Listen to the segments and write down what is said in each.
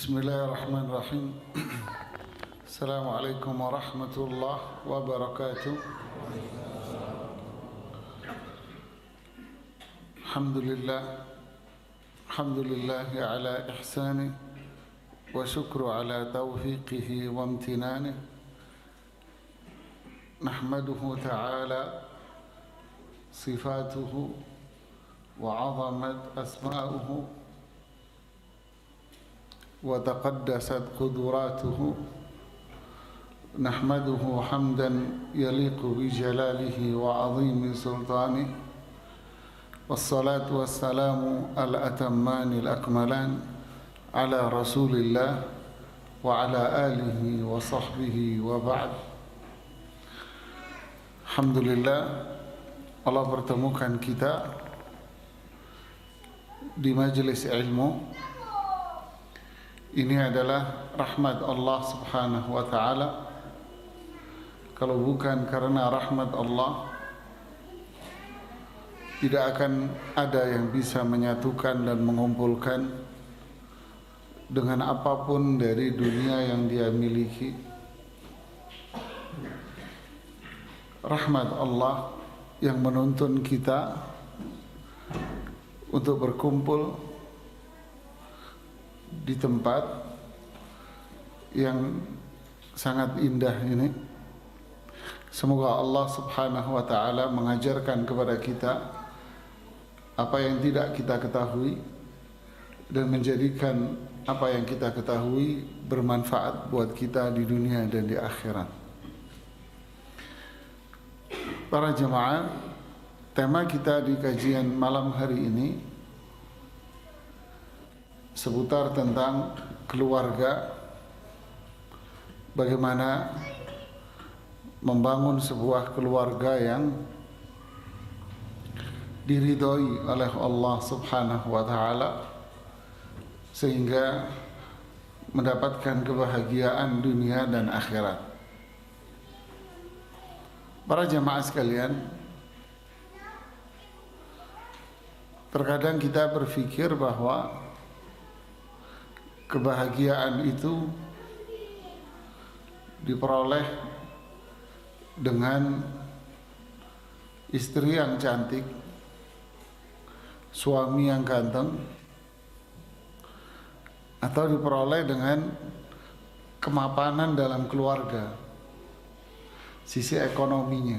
Bismillahirrahmanirrahim. Assalamualaikum warahmatullahi wabarakatuh. Alhamdulillahi ala ihsanih wa syukru ala taufiqihi wa amtinanih. Nahmaduhu ta'ala sifatuhu wa 'azamat asma'uhu وتقدست قدراته نحمده حمدا يليق بجلاله وعظيم سلطانه والصلاة والسلام الأتمان الأكملان على رسول الله وعلى آله وصحبه وبعد. Alhamdulillah, Allah pertemukan kita di majelis ilmu. Ini adalah rahmat Allah subhanahu wa ta'ala. Kalau bukan karena rahmat Allah, tidak akan ada yang bisa menyatukan dan mengumpulkan dengan apapun dari dunia yang dia miliki. Rahmat Allah yang menuntun kita untuk berkumpul di tempat yang sangat indah ini. Semoga Allah subhanahu wa ta'ala mengajarkan kepada kita apa yang tidak kita ketahui dan menjadikan apa yang kita ketahui bermanfaat buat kita di dunia dan di akhirat. Para jemaah, tema kita di kajian malam hari ini seputar tentang keluarga, bagaimana membangun sebuah keluarga yang diridhoi oleh Allah subhanahu wa ta'ala sehingga mendapatkan kebahagiaan dunia dan akhirat. Para jemaah sekalian, terkadang kita berpikir bahwa kebahagiaan itu diperoleh dengan istri yang cantik, suami yang ganteng, atau diperoleh dengan kemapanan dalam keluarga, sisi ekonominya.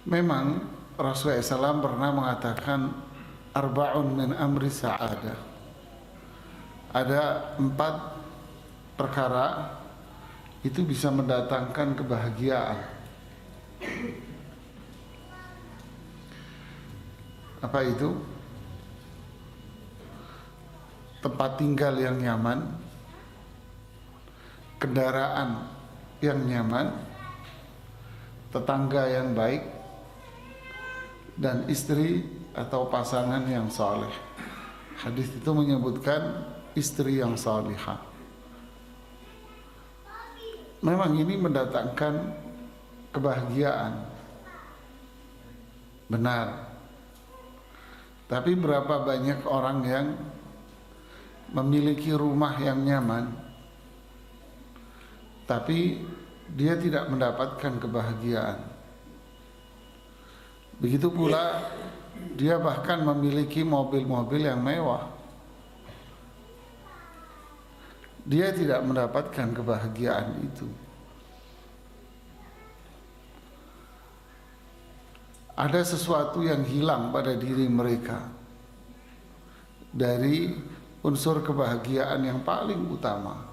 Memang Rasulullah SAW pernah mengatakan arba'un min amri sa'adah. Ada 4 perkara itu bisa mendatangkan kebahagiaan. Apa itu? Tempat tinggal yang nyaman, kendaraan yang nyaman, tetangga yang baik, dan istri atau pasangan yang saleh. Hadis itu menyebutkan istri yang salihah. Memang ini mendatangkan kebahagiaan, benar. Tapi berapa banyak orang yang memiliki rumah yang nyaman, tapi dia tidak mendapatkan kebahagiaan. Begitu pula dia bahkan memiliki mobil-mobil yang mewah, dia tidak mendapatkan kebahagiaan itu. Ada sesuatu yang hilang pada diri mereka dari unsur kebahagiaan yang paling utama,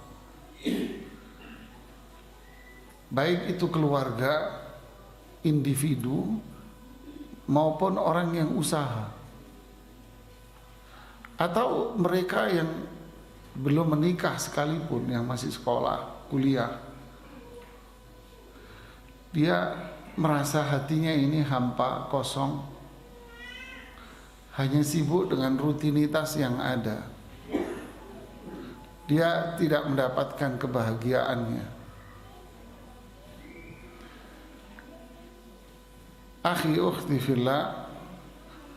baik itu keluarga, individu, maupun orang yang usaha, atau mereka yang belum menikah sekalipun, yang masih sekolah, kuliah. Dia merasa hatinya ini hampa, kosong, hanya sibuk dengan rutinitas yang ada. Dia tidak mendapatkan kebahagiaannya. Akhi ukhti fillah,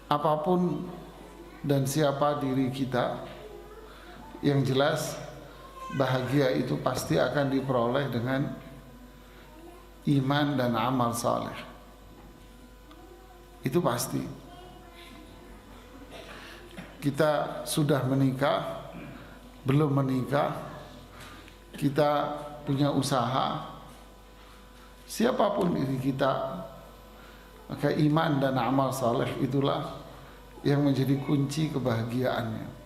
apapun dan siapa diri kita. Yang jelas bahagia itu pasti akan diperoleh dengan iman dan amal saleh. Itu pasti. Kita sudah menikah, belum menikah, kita punya usaha, siapapun diri kita, maka iman dan amal saleh itulah yang menjadi kunci kebahagiaannya.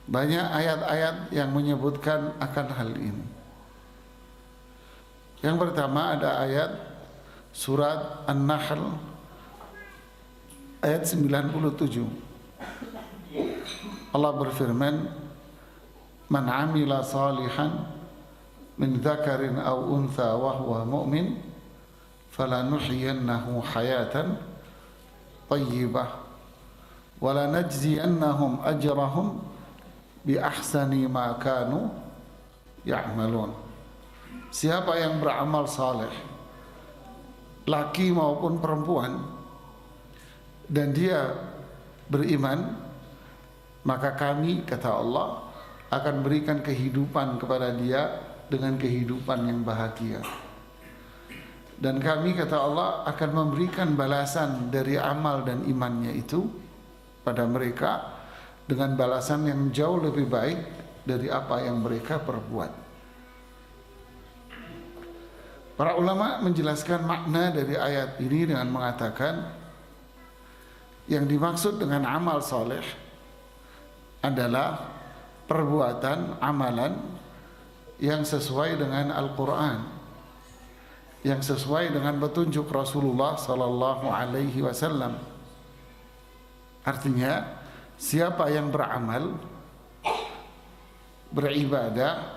Banyak ayat-ayat yang menyebutkan akan hal ini. Yang pertama ada ayat surat An-Nahl ayat 97. Allah berfirman, "Man 'amila salihan min dzakarin aw untha wa huwa mu'min falanuhyiyannahu hayatan thayyibah wa lanajziyannahum ajrahum bi ahsani ma kanu ya'malun." Siapa yang beramal saleh, laki maupun perempuan, dan dia beriman, maka kami, kata Allah, akan berikan kehidupan kepada dia dengan kehidupan yang bahagia. Dan kami, kata Allah, akan memberikan balasan dari amal dan imannya itu pada mereka dengan balasan yang jauh lebih baik dari apa yang mereka perbuat. Para ulama menjelaskan makna dari ayat ini dengan mengatakan yang dimaksud dengan amal soleh adalah perbuatan amalan yang sesuai dengan Al-Quran, yang sesuai dengan petunjuk Rasulullah Sallallahu Alaihi Wasallam. Artinya, siapa yang beramal, beribadah,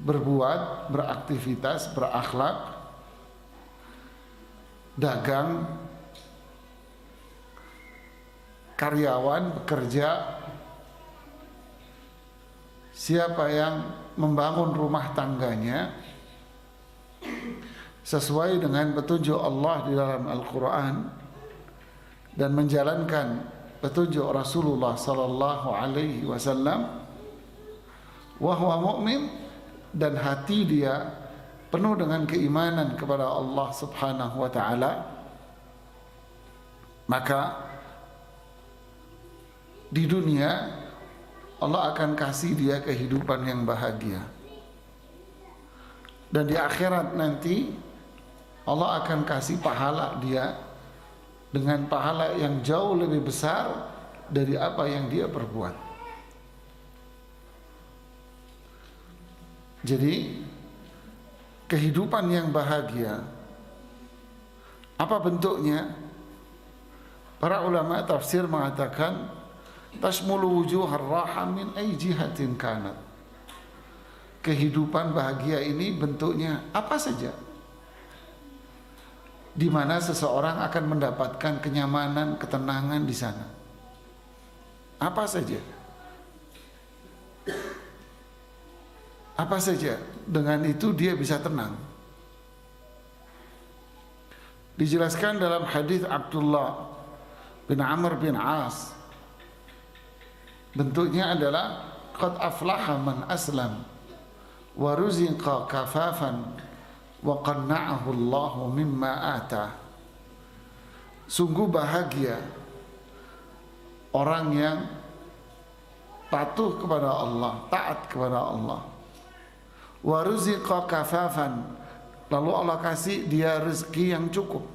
berbuat, beraktivitas, berakhlak, dagang, karyawan, bekerja, siapa yang membangun rumah tangganya sesuai dengan petunjuk Allah di dalam Al-Quran dan menjalankan petunjuk Rasulullah Sallallahu Alaihi Wasallam, wa huwa mu'min, dan hati dia penuh dengan keimanan kepada Allah Subhanahu wa taala, maka di dunia Allah akan kasih dia kehidupan yang bahagia, dan di akhirat nanti Allah akan kasih pahala dia dengan pahala yang jauh lebih besar dari apa yang dia perbuat. Jadi kehidupan yang bahagia apa bentuknya? Para ulama tafsir mengatakan tasmulu wujuhar raha min ay jihatin kanat. Kehidupan bahagia ini bentuknya apa saja, di mana seseorang akan mendapatkan kenyamanan, ketenangan di sana. Apa saja? Apa saja, dengan itu dia bisa tenang. Dijelaskan dalam hadis Abdullah bin Amr bin As, bentuknya adalah qad aflaha man aslam wa ruziqa kafafan wa qanna'ahu Allahu mimma ata. Sungguh bahagia orang yang patuh kepada Allah, taat kepada Allah. Wa ruziqa kafafan, lalu Allah kasih dia rezeki yang cukup.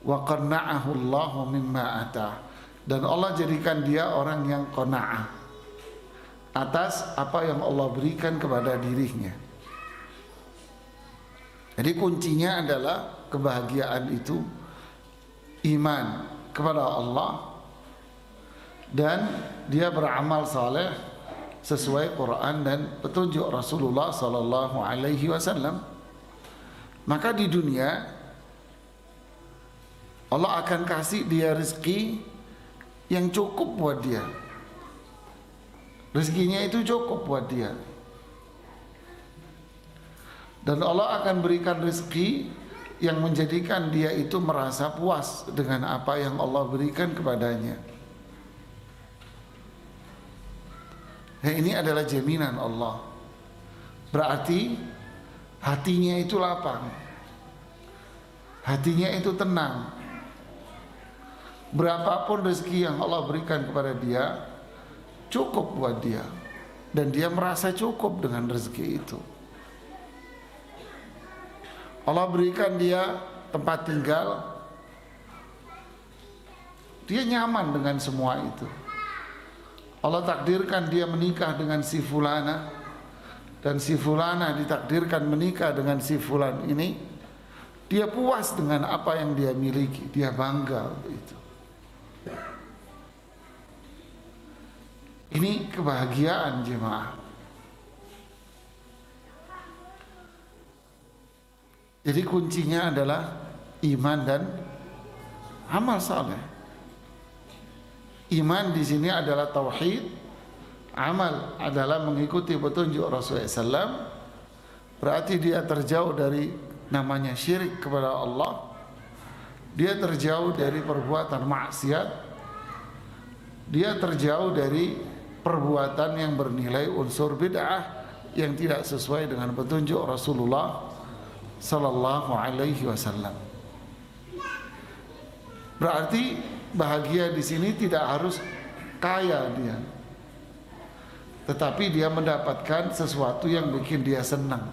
Wa qanna'ahu Allahu mimma ata, dan Allah jadikan dia orang yang qanaah atas apa yang Allah berikan kepada dirinya. Jadi kuncinya adalah kebahagiaan itu iman kepada Allah dan dia beramal saleh sesuai Quran dan petunjuk Rasulullah Sallallahu Alaihi Wasallam. Maka di dunia Allah akan kasih dia rezeki yang cukup buat dia. Rezekinya itu cukup buat dia. Dan Allah akan berikan rezeki yang menjadikan dia itu merasa puas dengan apa yang Allah berikan kepadanya. Nah, ini adalah jaminan Allah. Berarti hatinya itu lapang, hatinya itu tenang. Berapapun rezeki yang Allah berikan kepada dia, cukup buat dia, dan dia merasa cukup dengan rezeki itu. Allah berikan dia tempat tinggal, dia nyaman dengan semua itu. Allah takdirkan dia menikah dengan si fulana, dan si fulana ditakdirkan menikah dengan si fulan ini, dia puas dengan apa yang dia miliki, dia bangga itu. Ini kebahagiaan jemaah. Jadi kuncinya adalah iman dan amal saleh. Iman di sini adalah tauhid, amal adalah mengikuti petunjuk Rasulullah SAW. Berarti dia terjauh dari namanya syirik kepada Allah, dia terjauh dari perbuatan maksiat, dia terjauh dari perbuatan yang bernilai unsur bid'ah yang tidak sesuai dengan petunjuk Rasulullah Sallallahu Alaihi Wasallam. Berarti bahagia di sini tidak harus kaya dia, tetapi dia mendapatkan sesuatu yang bikin dia senang.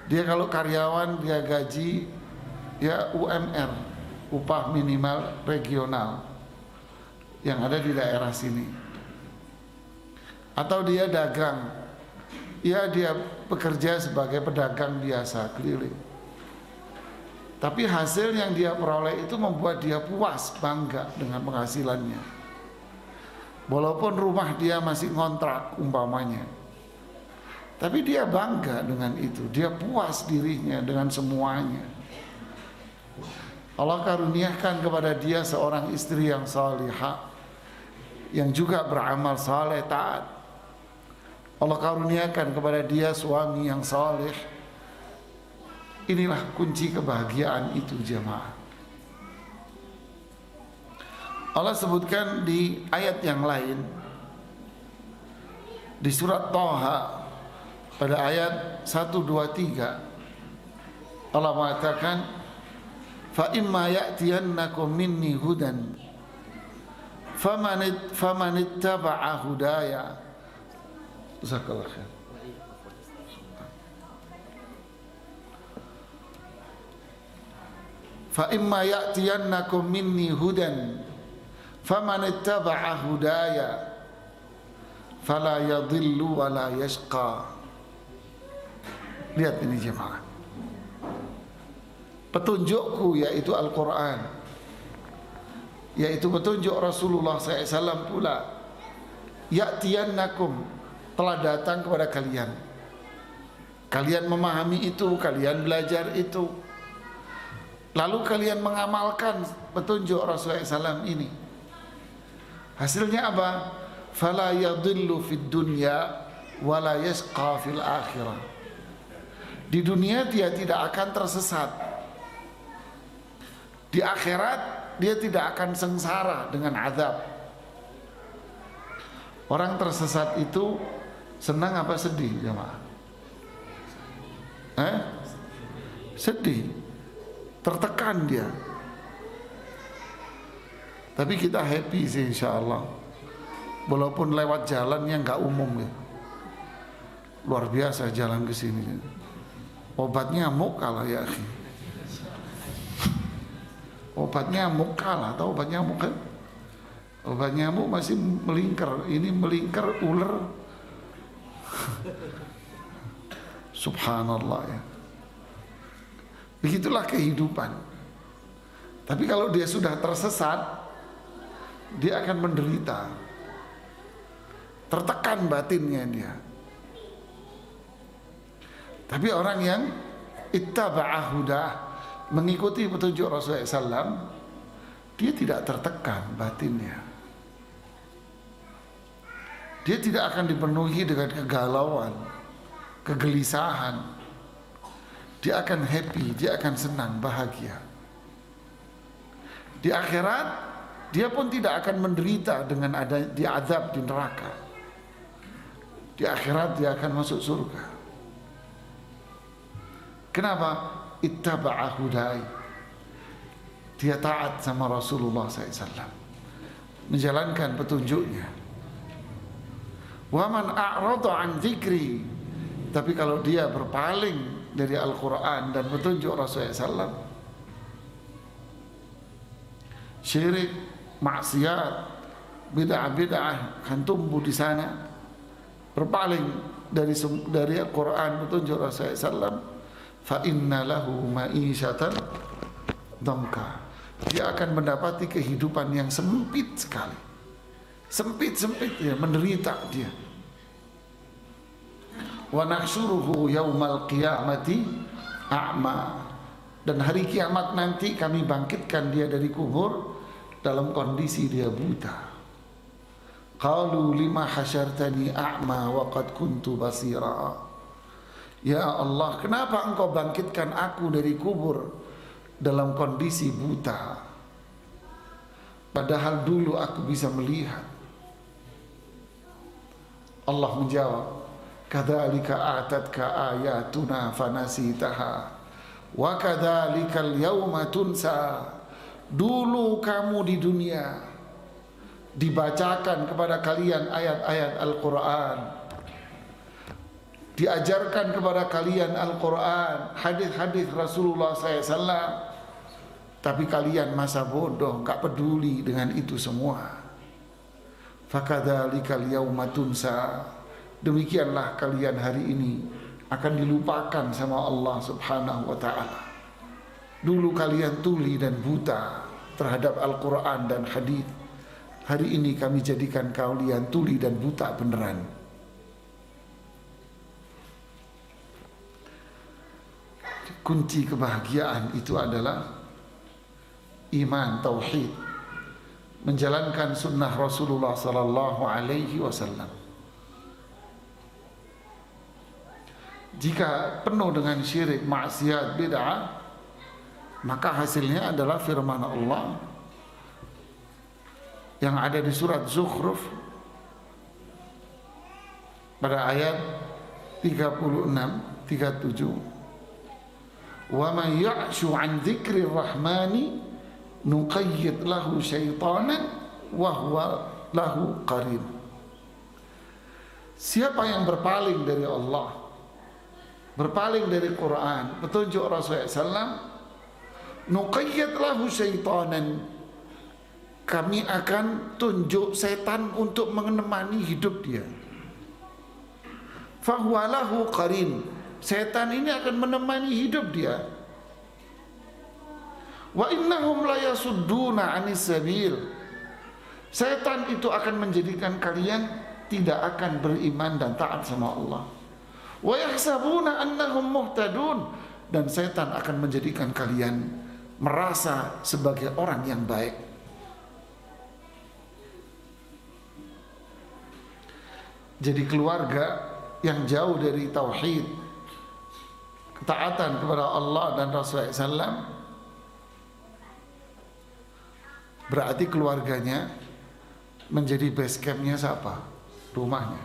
Dia kalau karyawan dia gaji ya UMR, upah minimal regional yang ada di daerah sini. Atau dia dagang, ya dia bekerja sebagai pedagang biasa keliling. Tapi hasil yang dia peroleh itu membuat dia puas, bangga dengan penghasilannya. Walaupun rumah dia masih ngontrak umpamanya, tapi dia bangga dengan itu, dia puas dirinya dengan semuanya. Allah karuniakan kepada dia seorang istri yang salihah, yang juga beramal saleh taat. Allah karuniakan kepada dia suami yang saleh. Inilah kunci kebahagiaan itu jemaah. Allah sebutkan di ayat yang lain, di surat Thaha pada ayat 1, 2, 3, Allah mengatakan, fa imma ya'tiyannakum minni hudan faman ittaba'a hudaya. Jazakallahu khair. Fa imma ya'tiyannakum minni hudan faman ittaba'a hudaya fala yadhillu wa la yashqa. Lihat ini jemaah, petunjukku yaitu Al-Quran, yaitu petunjuk Rasulullah SAW pula, ya'tiyannakum, telah datang kepada kalian. Kalian memahami itu, kalian belajar itu, lalu kalian mengamalkan petunjuk Rasulullah SAW ini. Hasilnya apa? Fala yadhillu fid dunya wa la yashqa fil akhirah. Di dunia dia tidak akan tersesat, di akhirat dia tidak akan sengsara dengan azab. Orang tersesat itu senang apa sedih jemaah? Sedih, tertekan dia. Tapi kita happy sih insya-Allah, walaupun lewat jalan yang gak umum ya. Luar biasa jalan ke sini. Obat nyamuk kalah ya akhi. Obat nyamuk kalah, tahu obat nyamuk kan? Obat nyamuk masih melingkar, ini melingkar ular. Subhanallah ya. Begitulah kehidupan. Tapi kalau dia sudah tersesat, dia akan menderita, tertekan batinnya dia. Tapi orang yang ittaba'a hudah, mengikuti petunjuk Rasulullah SAW, dia tidak tertekan batinnya. Dia tidak akan dipenuhi dengan kegalauan, kegelisahan. dia akan happy, dia akan senang, bahagia. Di akhirat dia pun tidak akan menderita dengan ada diazab di neraka. Di akhirat dia akan masuk surga. Kenapa? Ittaba'a hudai. Dia taat sama Rasulullah SAW, menjalankan petunjuknya. Wa man a'rada an dzikri. Tapi kalau dia berpaling dari Al-Quran dan petunjuk Rasulullah SAW, syirik, maksiat, bid'ah-bid'ah akan tumbuh di sana. Berpaling dari Al-Quran, petunjuk Rasulullah SAW, fa inna lahu ma'isyatan dhanka. Dia akan mendapati kehidupan yang sempit sekali. Sempit ya, menderita dia. Wa nahsyuruhu yaumal qiyamati a'ma. Dan hari kiamat nanti kami bangkitkan dia dari kubur dalam kondisi dia buta. Qalu lima hasyartani a'ma wa qad kuntu basira. Ya Allah, kenapa engkau bangkitkan aku dari kubur dalam kondisi buta, padahal dulu aku bisa melihat? Allah menjawab, kadzalika a'tatka ayatuna fanasitaha wa kadzalikal yauma tunsa. Dulu kamu di dunia dibacakan kepada kalian ayat-ayat Al-Quran, diajarkan kepada kalian Al-Quran, hadis-hadis Rasulullah SAW, tapi kalian masa bodoh, gak peduli dengan itu semua. Fakadzalikal yauma tunsa. Demikianlah kalian hari ini akan dilupakan sama Allah Subhanahu wa ta'ala. Dulu kalian tuli dan buta terhadap Al-Quran dan hadis. Hari ini kami jadikan kalian tuli dan buta beneran. Kunci kebahagiaan itu adalah iman, tauhid, menjalankan sunnah Rasulullah sallallahu alaihi wasallam. Jika penuh dengan syirik, maksiat, bid'ah, maka hasilnya adalah firman Allah yang ada di surat Zukhruf pada ayat 36, 37. Wa man ya'shu 'an dzikrir rahmani nuqayyid lahu syaitanan wa huwa lahu qarin. Siapa yang berpaling dari Allah, berpaling dari Quran, petunjuk Rasulullah SAW, nuqayyid lahu syaitanan, kami akan tunjuk setan untuk menemani hidup dia. Fahuwa lahu qarin, setan ini akan menemani hidup dia. Wa innahum la yasudduna 'anis sabil, setan itu akan menjadikan kalian tidak akan beriman dan taat sama Allah. Wa yahsabuna annahum muhtadun, dan setan akan menjadikan kalian merasa sebagai orang yang baik. Jadi keluarga yang jauh dari tauhid, ketaatan kepada Allah dan Rasulullah SAW, berarti keluarganya menjadi base campnya siapa? Rumahnya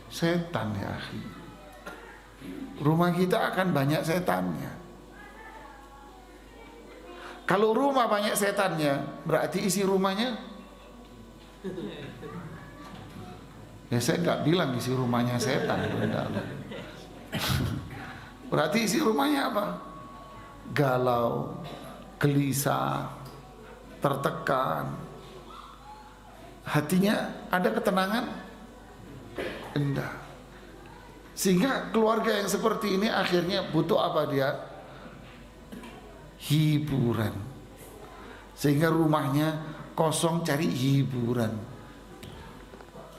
setan ya akhi. Rumah kita akan banyak setannya. Kalau rumah banyak setannya, berarti isi rumahnya, ya saya nggak bilang isi rumahnya setan, berarti isi rumahnya apa? Galau, gelisah, tertekan. Hatinya ada ketenangan? Enggak. Sehingga keluarga yang seperti ini akhirnya butuh apa dia? Hiburan. Sehingga rumahnya kosong, cari hiburan.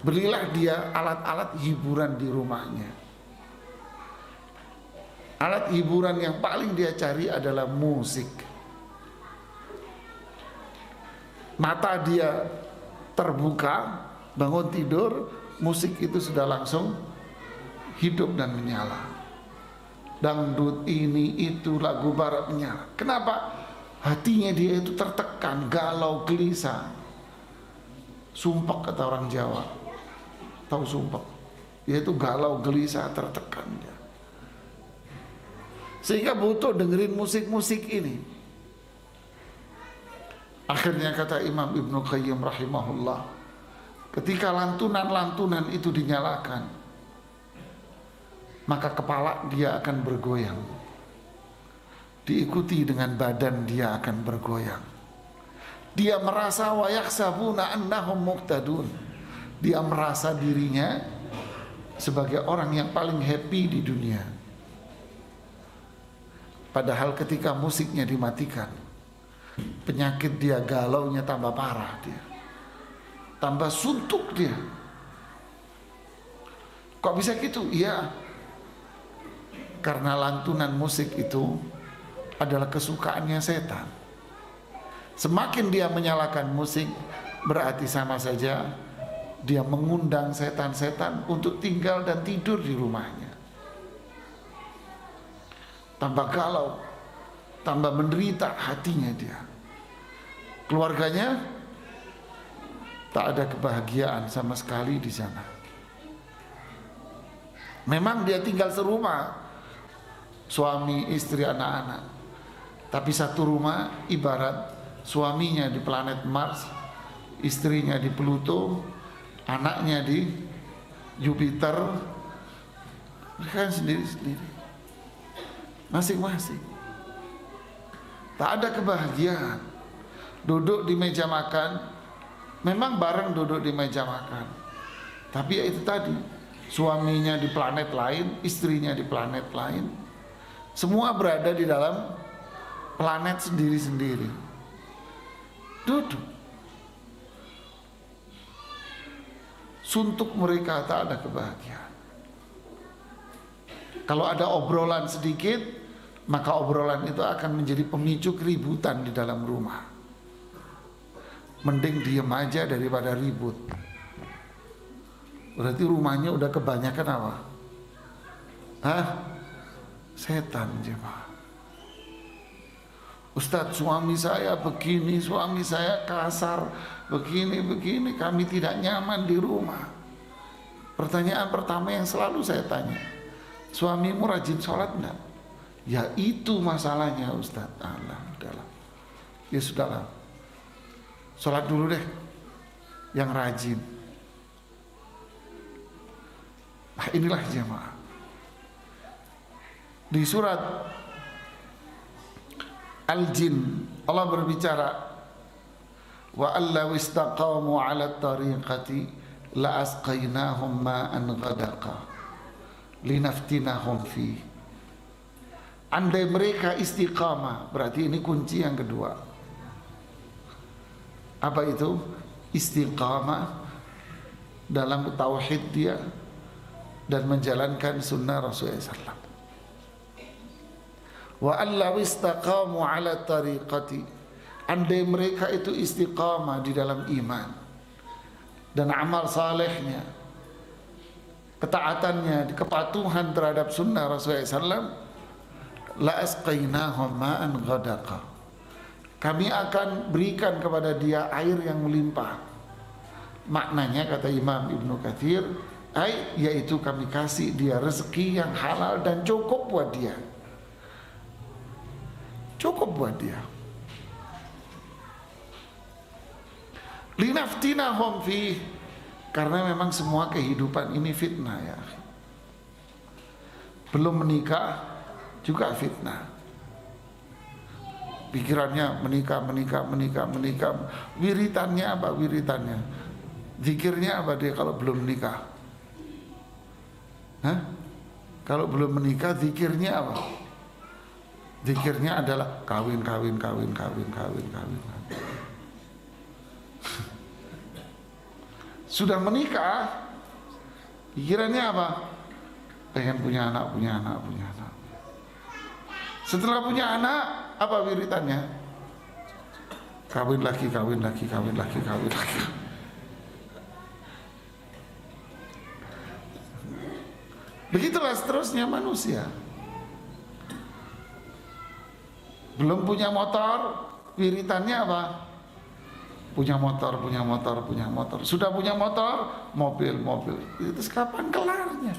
Belilah dia alat-alat hiburan di rumahnya. Alat hiburan yang paling dia cari adalah musik. Mata dia terbuka, bangun tidur, musik itu sudah langsung hidup dan menyala. Dangdut ini itu lagu barat menyala. Kenapa? Hatinya dia itu tertekan, galau, gelisah. Sumpek kata orang Jawa. Tahu sumpek? Dia itu galau, gelisah, tertekan dia. Sehingga butuh dengerin musik-musik ini. Akhirnya kata Imam Ibnu Qayyim rahimahullah, ketika lantunan-lantunan itu dinyalakan, maka kepala dia akan bergoyang, diikuti dengan badan dia akan bergoyang. Dia merasa wa yakhsabuna annahum muqtadun. Dia merasa dirinya sebagai orang yang paling happy di dunia. Padahal ketika musiknya dimatikan, penyakit dia, galaunya tambah parah dia, tambah suntuk dia. Kok bisa gitu? Iya, karena lantunan musik itu adalah kesukaannya setan. Semakin dia menyalakan musik, berarti sama saja dia mengundang setan-setan untuk tinggal dan tidur di rumahnya. Tambah galau, tambah menderita hatinya dia. Keluarganya tak ada kebahagiaan sama sekali di sana. Memang dia tinggal serumah, suami, istri, anak-anak. Tapi satu rumah ibarat suaminya di planet Mars, istrinya di Pluto, anaknya di Jupiter. Mereka sendiri-sendiri, masing-masing. Tak ada kebahagiaan. Duduk di meja makan, memang bareng duduk di meja makan, tapi ya itu tadi, suaminya di planet lain, istrinya di planet lain. Semua berada di dalam planet sendiri-sendiri. Duduk. Suntuk mereka, tak ada kebahagiaan. Kalau ada obrolan sedikit, maka obrolan itu akan menjadi pemicu keributan di dalam rumah. Mending diem aja daripada ribut. Berarti rumahnya udah kebanyakan apa? Hah? Setan jemaah. Ustadz, suami saya begini, suami saya kasar, begini, kami tidak nyaman di rumah. Pertanyaan pertama yang selalu saya tanya, suamimu rajin sholat enggak? Ya itu masalahnya Ustadz. Allah, udahlah. Ya sudahlah, sholat dulu deh, yang rajin. Nah inilah jemaah. Di surat Al-Jin Allah berbicara, wa allaw istaqamu 'ala tariqati la asqainahum ma'an ghadaqa linaftinahum fi. Andai mereka istiqamah, berarti ini kunci yang kedua. Apa itu? Istiqamah dalam tauhid dia dan menjalankan sunnah Rasulullah SAW. Wa allaw istaqamu 'ala tariqati, andai mereka itu istiqamah di dalam iman dan amal salehnya, ketaatannya, kepatuhan terhadap sunnah Rasulullah SAW, la asqainahum ma'an ghadaqa, kami akan berikan kepada dia air yang melimpah. Maknanya kata Imam Ibnu Katsir, yaitu kami kasih dia rezeki yang halal dan cukup buat dia. Cukup buat dia. Linaftinahum fi, karena memang semua kehidupan ini fitnah ya. Belum menikah juga fitnah. Pikirannya menikah. Wiritannya apa? Wiritannya, zikirnya apa dia kalau belum menikah? Hah? Kalau belum menikah zikirnya apa? Zikirnya adalah kawin. Sudah menikah, pikirannya apa? Pengen punya anak. Setelah punya anak, apa wiritannya? Kawin lagi. Begitulah seterusnya manusia. Belum punya motor, wiritannya apa? Punya motor, punya motor, punya motor. Sudah punya motor, mobil, mobil. Itu kapan kelarnya?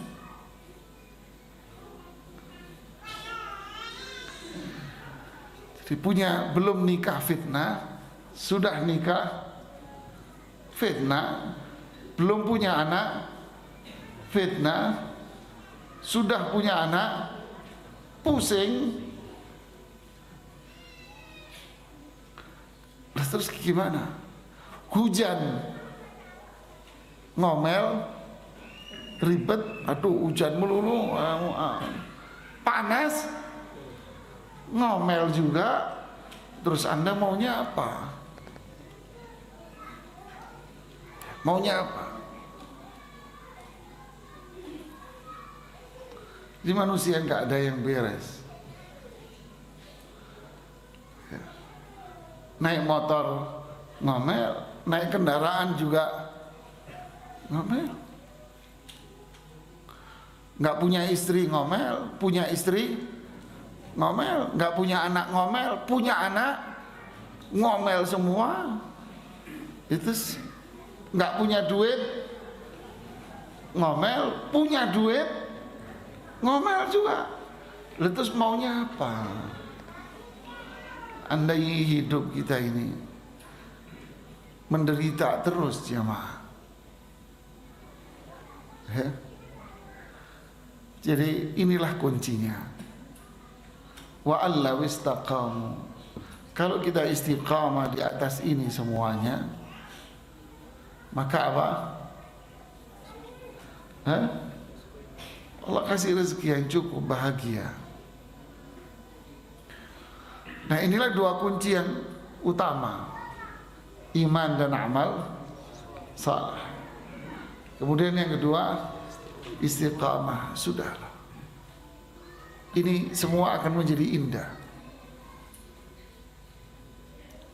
Jadi belum nikah fitnah, sudah nikah fitnah, belum punya anak fitnah, sudah punya anak pusing. Terus gimana? Hujan ngomel, ribet, aduh hujan melulu, panas, ngomel juga. Terus Anda maunya apa? Maunya apa? Di manusia nggak ada yang beres. Naik motor ngomel, naik kendaraan juga ngomel. Nggak punya istri ngomel, punya istri ngomel. Nggak punya anak ngomel, punya anak ngomel semua. Itu nggak punya duit ngomel, punya duit ngomel juga. Terus maunya apa? Andai hidup kita ini menderita terus jemaah, ya? Jadi inilah kuncinya. Wa alla wistaqamu. Kalau kita istiqamah di atas ini semuanya, maka apa? Allah kasih rezeki yang cukup, bahagia. Nah, inilah dua kunci yang utama, iman dan amal saleh. Kemudian yang kedua, istiqamah. Sudahlah, ini semua akan menjadi indah.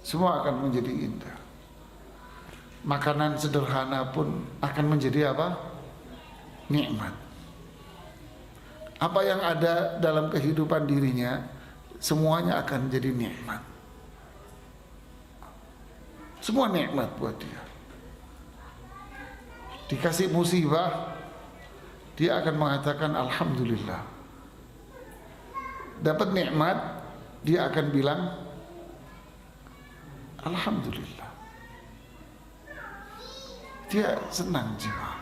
Semua akan menjadi indah. Makanan sederhana pun akan menjadi apa? Nikmat. Apa yang ada dalam kehidupan dirinya, semuanya akan jadi nikmat. Semua nikmat buat dia. Dikasih musibah, dia akan mengatakan alhamdulillah. Dapat nikmat, dia akan bilang alhamdulillah. Dia senang jiwa.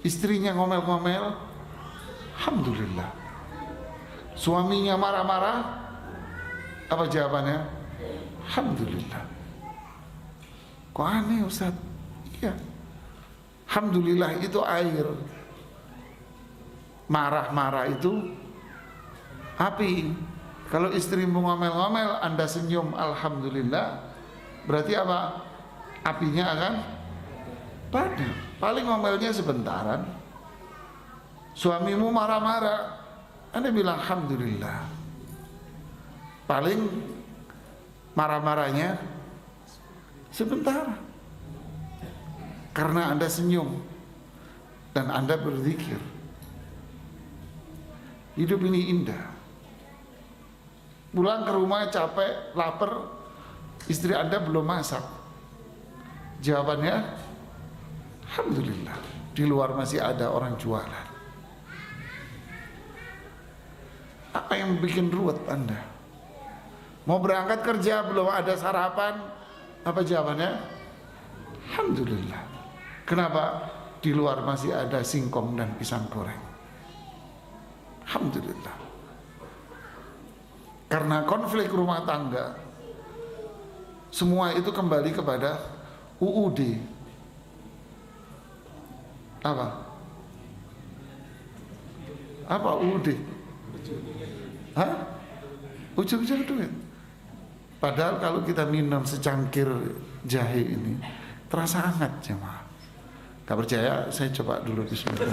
Istrinya ngomel-ngomel, alhamdulillah. Suaminya marah-marah, apa jawabannya? Alhamdulillah. Kok aneh Ustaz? Iya, alhamdulillah itu air, marah-marah itu api. Kalau istrimu ngomel-ngomel, Anda senyum alhamdulillah, berarti apa? Apinya akan padam. Paling ngomelnya sebentaran. Suamimu marah-marah, Anda bilang alhamdulillah, paling marah-marahnya sebentar, karena Anda senyum dan Anda berzikir. Hidup ini indah. Pulang ke rumah capek, lapar, istri Anda belum masak, jawabannya alhamdulillah, di luar masih ada orang jualan. Apa yang bikin ruwet Anda? Mau berangkat kerja belum ada sarapan, apa jawabannya? Alhamdulillah. Kenapa? Di luar masih ada singkong dan pisang goreng. Alhamdulillah. Karena konflik rumah tangga, semua itu kembali kepada UUD. Apa UUD? Hah? Ujung-ujung duit. Padahal kalau kita minum secangkir jahe ini terasa hangat jemaah. Gak percaya? Saya coba dulu, bismillah.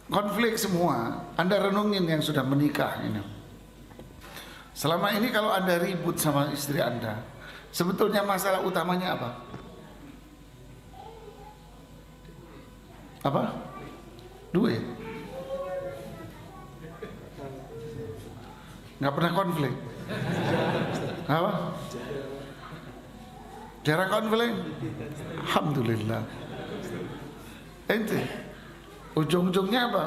Konflik semua. Anda renungin yang sudah menikah ini. Selama ini kalau Anda ribut sama istri Anda, Sebetulnya masalah utamanya apa? Apa? Duit. Nggak pernah konflik. Apa? Jarang konflik. Alhamdulillah. Ente ujung-ujungnya apa?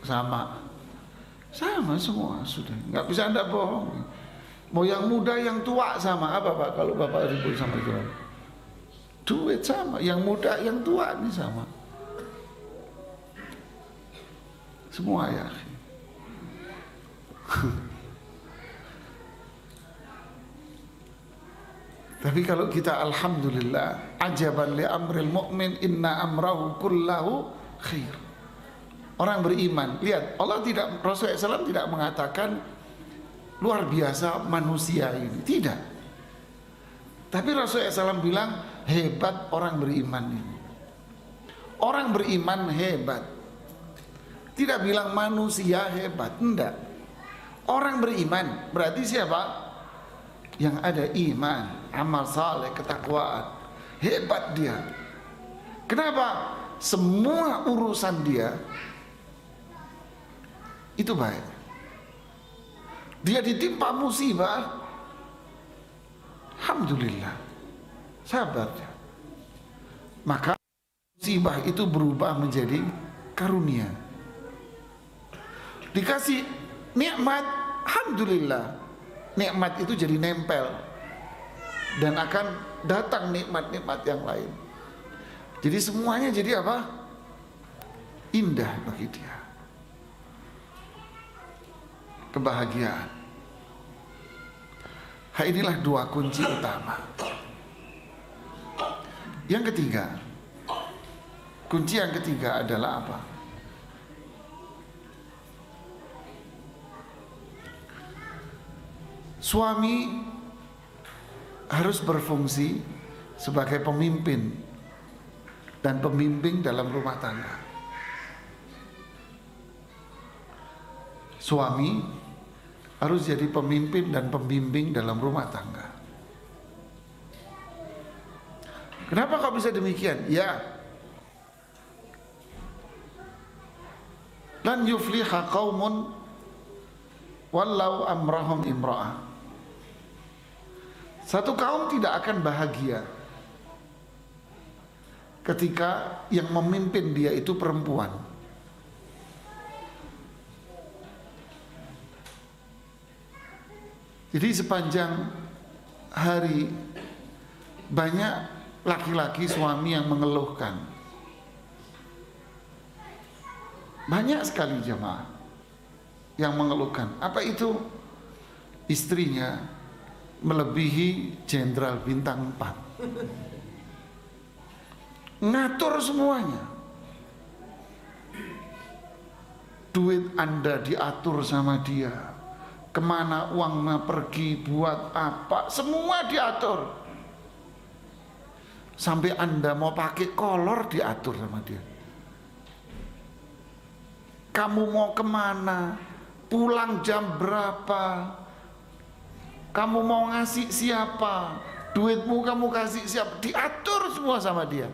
Sama semua sudah. Nggak bisa Anda bohong. Mau yang muda yang tua sama apa Pak? Kalau Bapak ribut sama jual duit sama. Yang muda yang tua ini sama. Semua ya. Tapi kalau kita alhamdulillah, ajaban li amril mu'min inna amrahu kullahu khair. Orang beriman, lihat Allah tidak, Rasulullah SAW tidak mengatakan luar biasa manusia ini, tidak. Tapi Rasulullah SAW bilang hebat orang beriman ini. Orang beriman hebat. Tidak bilang manusia hebat, enggak. Orang beriman berarti siapa? Yang ada iman, amal saleh, ketakwaan. Hebat dia. Kenapa? Semua urusan dia itu baik. Dia ditimpa musibah, alhamdulillah, sabar dia. Maka musibah itu berubah menjadi karunia. Dikasih nikmat, alhamdulillah, nikmat itu jadi nempel dan akan datang nikmat-nikmat yang lain. Jadi semuanya jadi apa? Indah bagi dia. Kebahagiaan. Inilah dua kunci utama. Yang ketiga, kunci yang ketiga adalah apa? Suami harus berfungsi sebagai pemimpin dan pembimbing dalam rumah tangga. Suami harus jadi pemimpin dan pembimbing dalam rumah tangga. Kenapa kok bisa demikian? Ya, lan yufliha qaumun wallau amrahum imra'ah. Satu kaum tidak akan bahagia ketika yang memimpin dia itu perempuan. Jadi sepanjang hari banyak laki-laki suami yang mengeluhkan. Banyak sekali jemaah yang mengeluhkan. Apa itu? Istrinya melebihi jenderal bintang 4. Ngatur semuanya. Duit Anda diatur sama dia. Kemana uangnya pergi, buat apa, semua diatur. Sampai Anda mau pakai kolor diatur sama dia. Kamu mau kemana, pulang jam berapa, kamu mau ngasih siapa, duitmu kamu kasih siapa, diatur semua sama dia.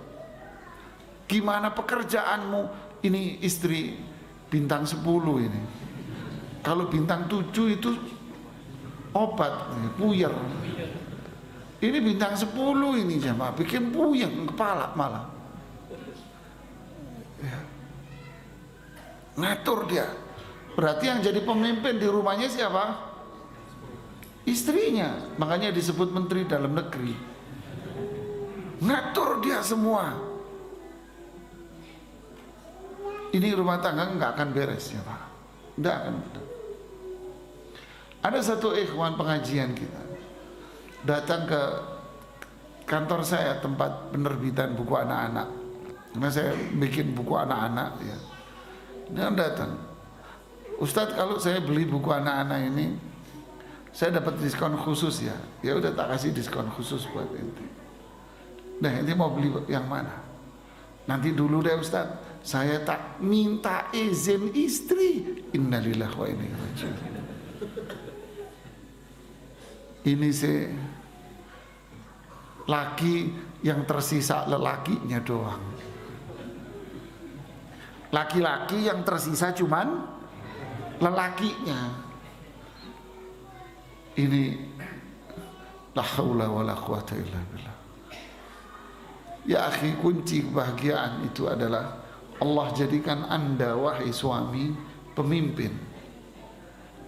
Gimana pekerjaanmu? Ini istri bintang 10 ini. Kalau bintang 7 itu obat, puyer. Ini bintang 10 ini jemaah, bikin puyeng kepala malah. Ya. Ngatur dia. Berarti yang jadi pemimpin di rumahnya siapa? Istrinya. Makanya disebut menteri dalam negeri. Ngatur dia semua. Ini rumah tangga nggak akan beres ya Pak. Nggak akan beres. Ada satu ikhwan pengajian kita datang ke kantor saya, tempat penerbitan buku anak-anak. Karena saya bikin buku anak-anak ya. Dia datang, Ustadz kalau saya beli buku anak-anak ini saya dapat diskon khusus ya. Ya udah tak kasih diskon khusus buat ente. Nah ini mau beli yang mana? Nanti dulu deh Ustadz, saya tak minta izin istri. Innalillahi wa inna ilaihi raji'un. Ini laki yang tersisa lelakinya doang. Laki-laki yang tersisa cuman lelakinya. Ini la haula wala quwata illa billah. Ya akhi, kunci kebahagiaan itu adalah Allah jadikan Anda wahai suami pemimpin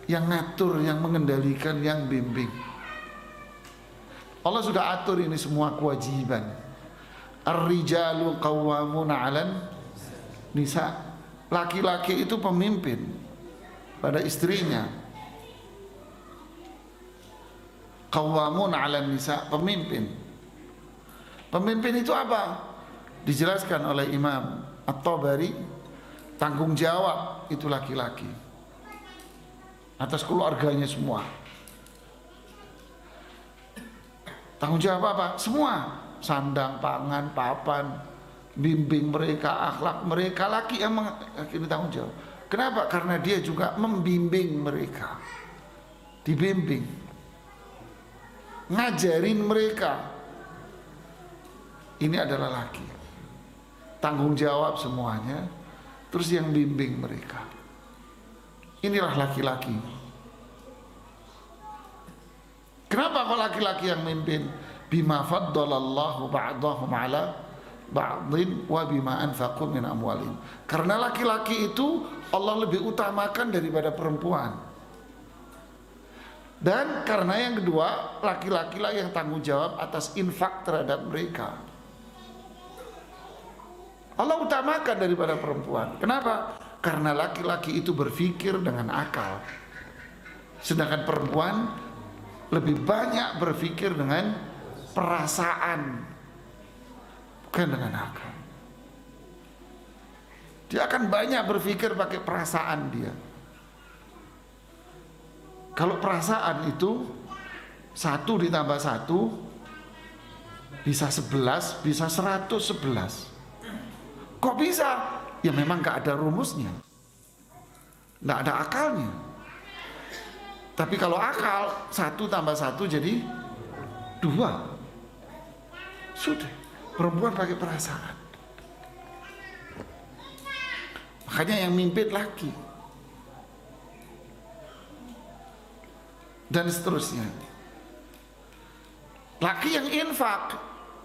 yang ngatur, yang mengendalikan, yang bimbing. Allah sudah atur ini semua kewajiban. Ar-rijalu qawwamuna 'alan nisa. Laki-laki itu pemimpin pada istrinya. Qawwamun 'alan nisa, pemimpin. Pemimpin itu apa? Dijelaskan oleh Imam At-Tabari, tanggung jawab itu laki-laki atas keluarganya semua. Tanggung jawab apa? Semua. Sandang, pangan, papan, bimbing mereka, akhlak mereka. Laki yang mengakhiri tanggung jawab. Kenapa? Karena dia juga membimbing mereka. Dibimbing, ngajarin mereka. Ini adalah laki, tanggung jawab semuanya, terus yang bimbing mereka. Inilah laki-laki. Kenapa kok laki-laki yang mimpin? Bima faddalallahu ba'dahum ala ba'dhin wa bima anfaqu min amwalihim. Karena laki-laki itu Allah lebih utamakan daripada perempuan. Dan karena yang kedua, laki-laki lah yang tanggung jawab atas infak terhadap mereka. Allah utamakan daripada perempuan. Kenapa? Karena laki-laki itu berpikir dengan akal, sedangkan perempuan lebih banyak berpikir dengan perasaan, bukan dengan akal. Dia akan banyak berpikir pakai perasaan dia. Kalau perasaan itu 1 ditambah 1 bisa 11, bisa 111. Kok bisa? Ya memang gak ada rumusnya, gak ada akalnya. Tapi kalau akal 1 tambah 1 jadi 2. Sudah, perempuan pakai perasaan. Makanya yang mimpin laki. Dan seterusnya. Laki yang infak,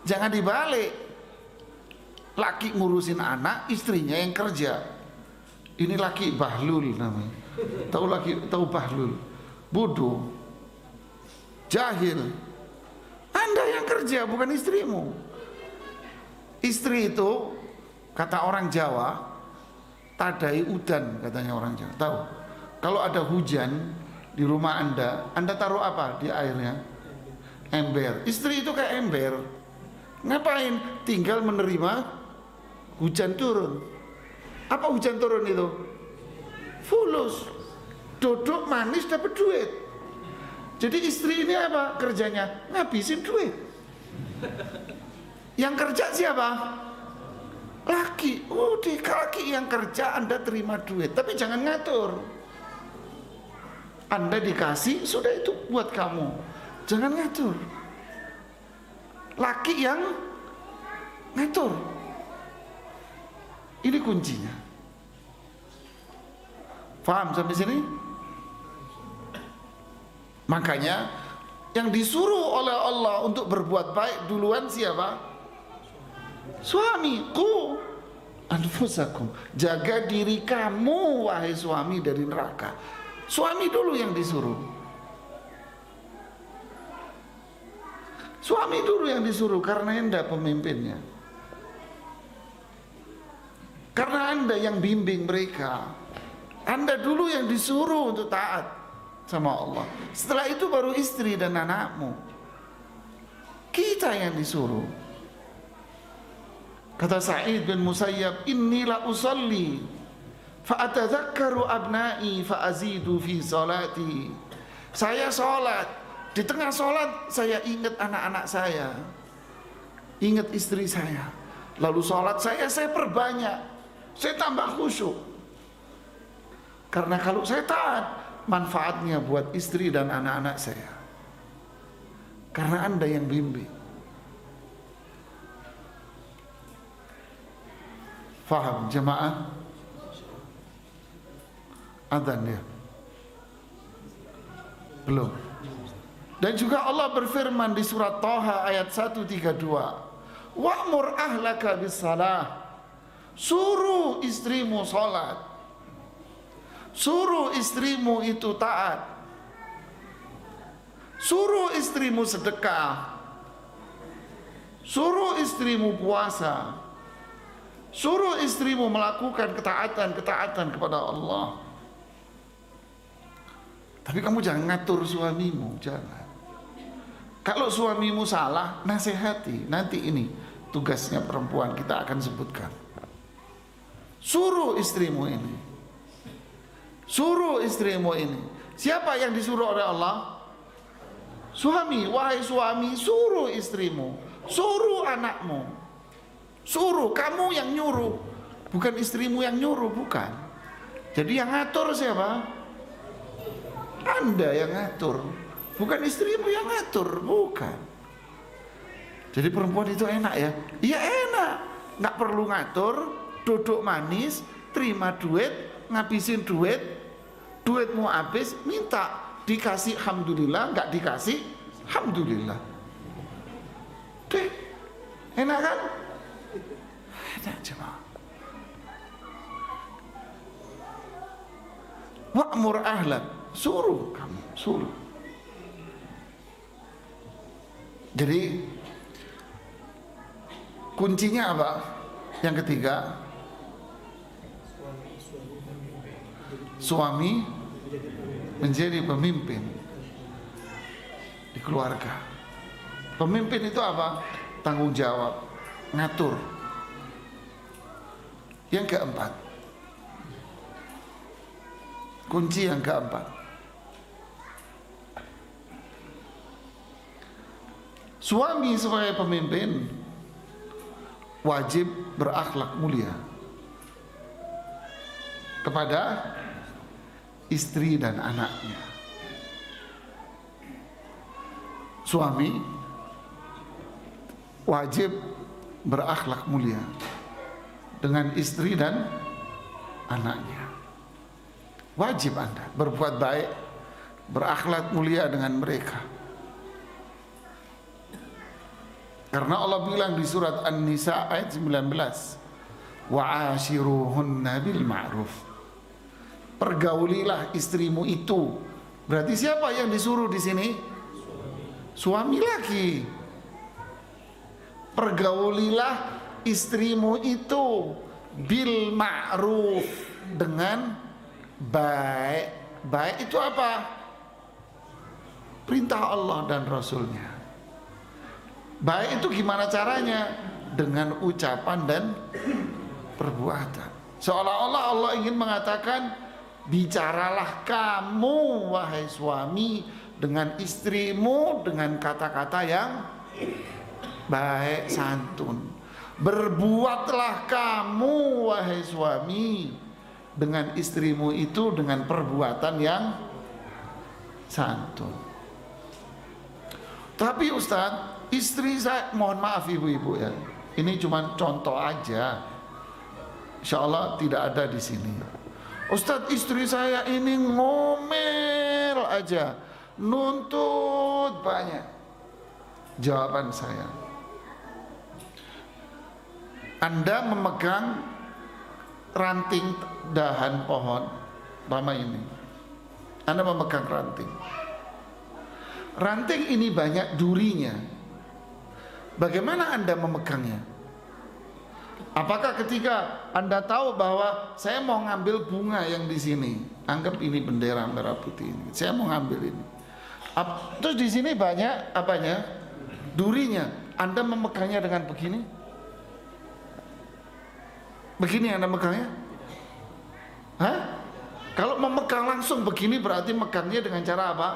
jangan dibalik. Laki ngurusin anak, istrinya yang kerja. Ini laki bahlul namanya. Tahu bahlul? Bodoh, jahil. Anda yang kerja, bukan istrimu. Istri itu kata orang Jawa, tadai udan katanya orang Jawa. Tahu? Kalau ada hujan di rumah Anda taruh apa di airnya? Ember. Istri itu kayak ember. Ngapain? Tinggal menerima hujan turun. Apa hujan turun itu? Fulus. Duduk manis dapat duit. Jadi istri ini apa kerjanya? Ngabisin duit. Yang kerja siapa? Laki. Udah, laki yang kerja, Anda terima duit, tapi jangan ngatur. Anda dikasih, sudah itu buat kamu. Jangan ngatur. Laki yang ngatur. Ini kuncinya. Paham sampai sini? Makanya yang disuruh oleh Allah untuk berbuat baik duluan siapa? Suami. Qu anfusakum. Jaga diri kamu wahai suami dari neraka. Suami dulu yang disuruh. Suami dulu yang disuruh karena Anda pemimpinnya. Karena Anda yang bimbing mereka. Anda dulu yang disuruh untuk taat sama Allah. Setelah itu baru istri dan anakmu. Kita yang disuruh. Kata Sa'id bin Musayyab, inni la usalli fa'atadzakkaru abna'i fa'azidu fi salati. Saya sholat, di tengah sholat saya ingat anak-anak saya, ingat istri saya. Lalu sholat saya perbanyak, saya tambah khusyuk. Karena kalau saya taat, manfaatnya buat istri dan anak-anak saya. Karena Anda yang bimbing. Faham jemaah? Adzan ya? Belum. Dan juga Allah berfirman di surat Thaha ayat 132, wa'mur ahlaka bis-salah, suruh istrimu salat, suruh istrimu itu taat, suruh istrimu sedekah, suruh istrimu puasa, suruh istrimu melakukan ketaatan kepada Allah. Tapi kamu jangan ngatur suamimu, jangan. Kalau suamimu salah, nasihati. Nanti ini tugasnya perempuan, kita akan sebutkan. Suruh istrimu ini, suruh istrimu ini. Siapa yang disuruh oleh Allah? Suami. Wahai suami, suruh istrimu, suruh anakmu, suruh. Kamu yang nyuruh, bukan istrimu yang nyuruh, bukan. Jadi yang ngatur siapa? Anda yang ngatur, bukan istrimu yang ngatur, bukan. Jadi perempuan itu enak ya? Iya enak, nggak perlu ngatur, duduk manis, terima duit, ngabisin duit, duitmu habis, minta, dikasih alhamdulillah, nggak dikasih alhamdulillah. Deh, enak kan? Enak cuma. Wa'mur ahlak, suruh kamu, suruh. Jadi kuncinya apa? Yang ketiga, suami menjadi pemimpin di keluarga. Pemimpin itu apa? Tanggung jawab, ngatur. Yang keempat, kunci yang keempat, suami sebagai pemimpin wajib berakhlak mulia kepada istri dan anaknya. Suami wajib berakhlak mulia dengan istri dan anaknya. Wajib Anda berbuat baik, berakhlak mulia dengan mereka. Karena Allah bilang di surat An-Nisa ayat 19, wa'ashiruhunna bil ma'ruf. Pergaulilah istrimu itu. Berarti siapa yang disuruh di sini? Suami lagi. Pergaulilah istrimu itu bil ma'ruf, dengan baik. Baik itu apa? Perintah Allah dan Rasulnya. Baik itu gimana caranya? Dengan ucapan dan perbuatan. Seolah-olah Allah ingin mengatakan, bicaralah kamu wahai suami dengan istrimu dengan kata-kata yang baik, santun. Berbuatlah kamu wahai suami dengan istrimu itu dengan perbuatan yang santun. Tapi Ustadz, istri saya, mohon maaf ibu-ibu ya, ini cuma contoh aja, insya Allah tidak ada di sini. Ustadz, istri saya ini ngomel aja, nuntut banyak. Jawaban saya, Anda memegang ranting dahan pohon lama ini, Anda memegang ranting. Ranting ini banyak durinya. Bagaimana Anda memegangnya? Apakah ketika Anda tahu bahwa saya mau ngambil bunga yang di sini, anggap ini bendera merah putih ini, saya mau ngambil ini. Terus di sini banyak apanya? Durinya. Anda memegangnya dengan begini? Begini Anda megangnya? Hah? Kalau memegang langsung begini berarti megangnya dengan cara apa?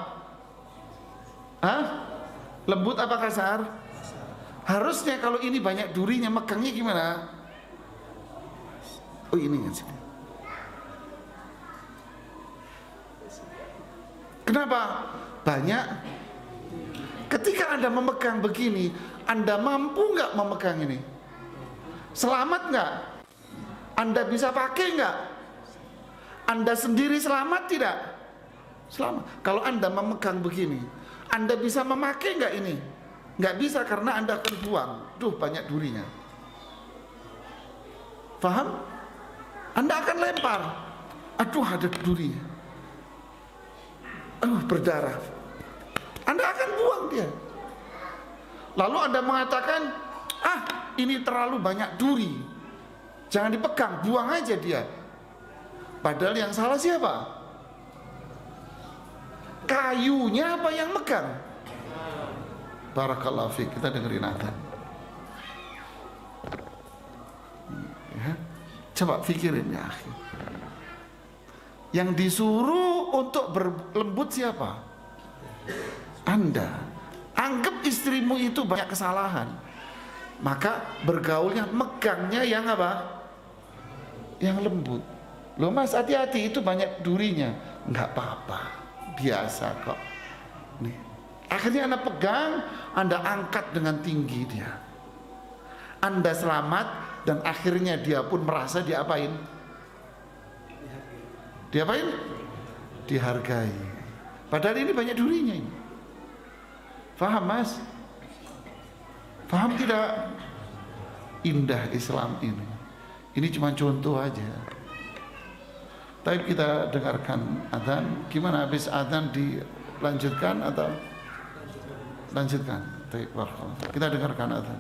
Hah? Lembut apa kasar? Harusnya kalau ini banyak durinya, megangnya gimana? Oh ini kan sini. Kenapa? Banyak. Ketika Anda memegang begini, Anda mampu nggak memegang ini? Selamat nggak? Anda bisa pakai enggak? Anda sendiri selamat tidak? Selamat. Kalau Anda memegang begini, Anda bisa memakai enggak ini? Enggak bisa, karena Anda akan buang. Duh, banyak durinya. Paham? Anda akan lempar. Aduh, ada duri. Berdarah. Anda akan buang dia. Lalu Anda mengatakan, ini terlalu banyak duri, jangan dipegang, buang aja dia. Padahal yang salah siapa? Kayunya apa yang megang? Barakallahu fiik. Kita dengerin adzan. Ya. Coba pikirin ya, akhi. Yang disuruh untuk berlembut siapa? Anda. Anggap istrimu itu banyak kesalahan, maka bergaulnya, megangnya yang apa? Yang lembut. Loh mas, hati-hati, itu banyak durinya. Enggak apa-apa, biasa kok. Nih. Akhirnya Anda pegang, Anda angkat dengan tinggi dia. Anda selamat, dan akhirnya dia pun merasa diapain? Diapain? Dihargai. Padahal ini banyak durinya ini. Faham mas? Faham tidak? Indah Islam ini. Ini cuma contoh aja. Tapi kita dengarkan adzan. Gimana, habis adzan dilanjutkan atau? Lanjutkan. Kita dengarkan adzan.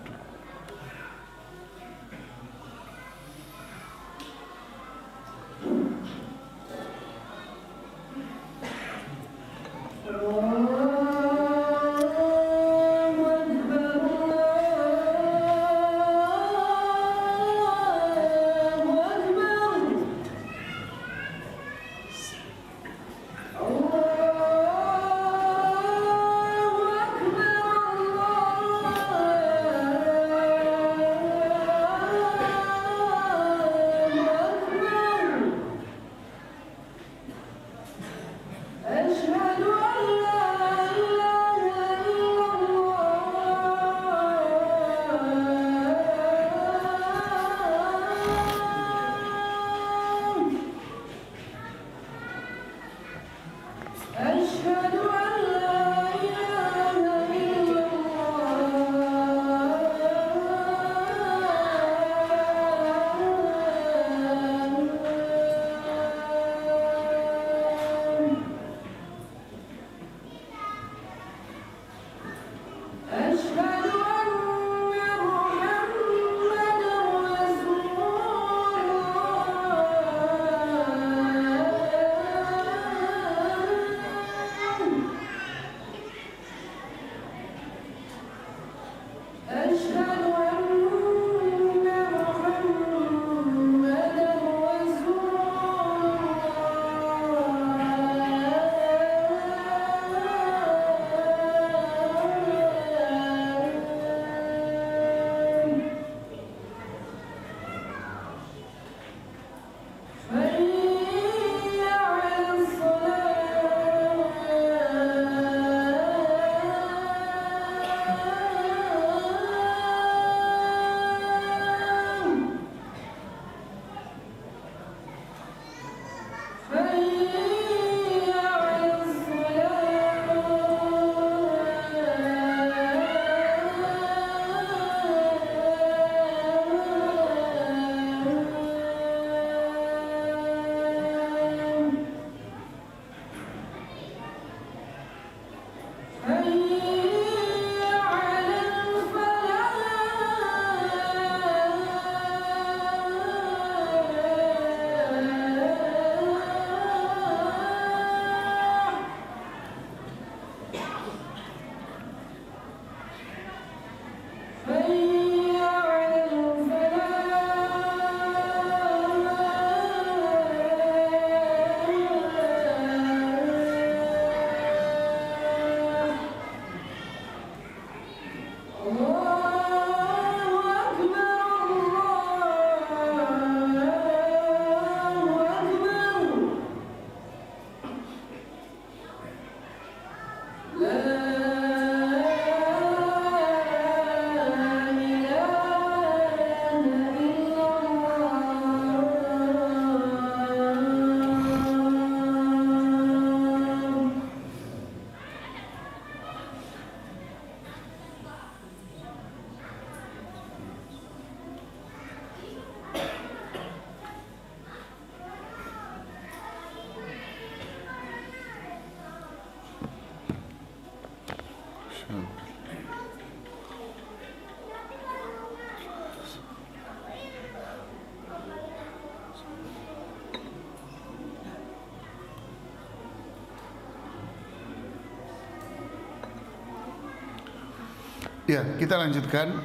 Ya, kita lanjutkan.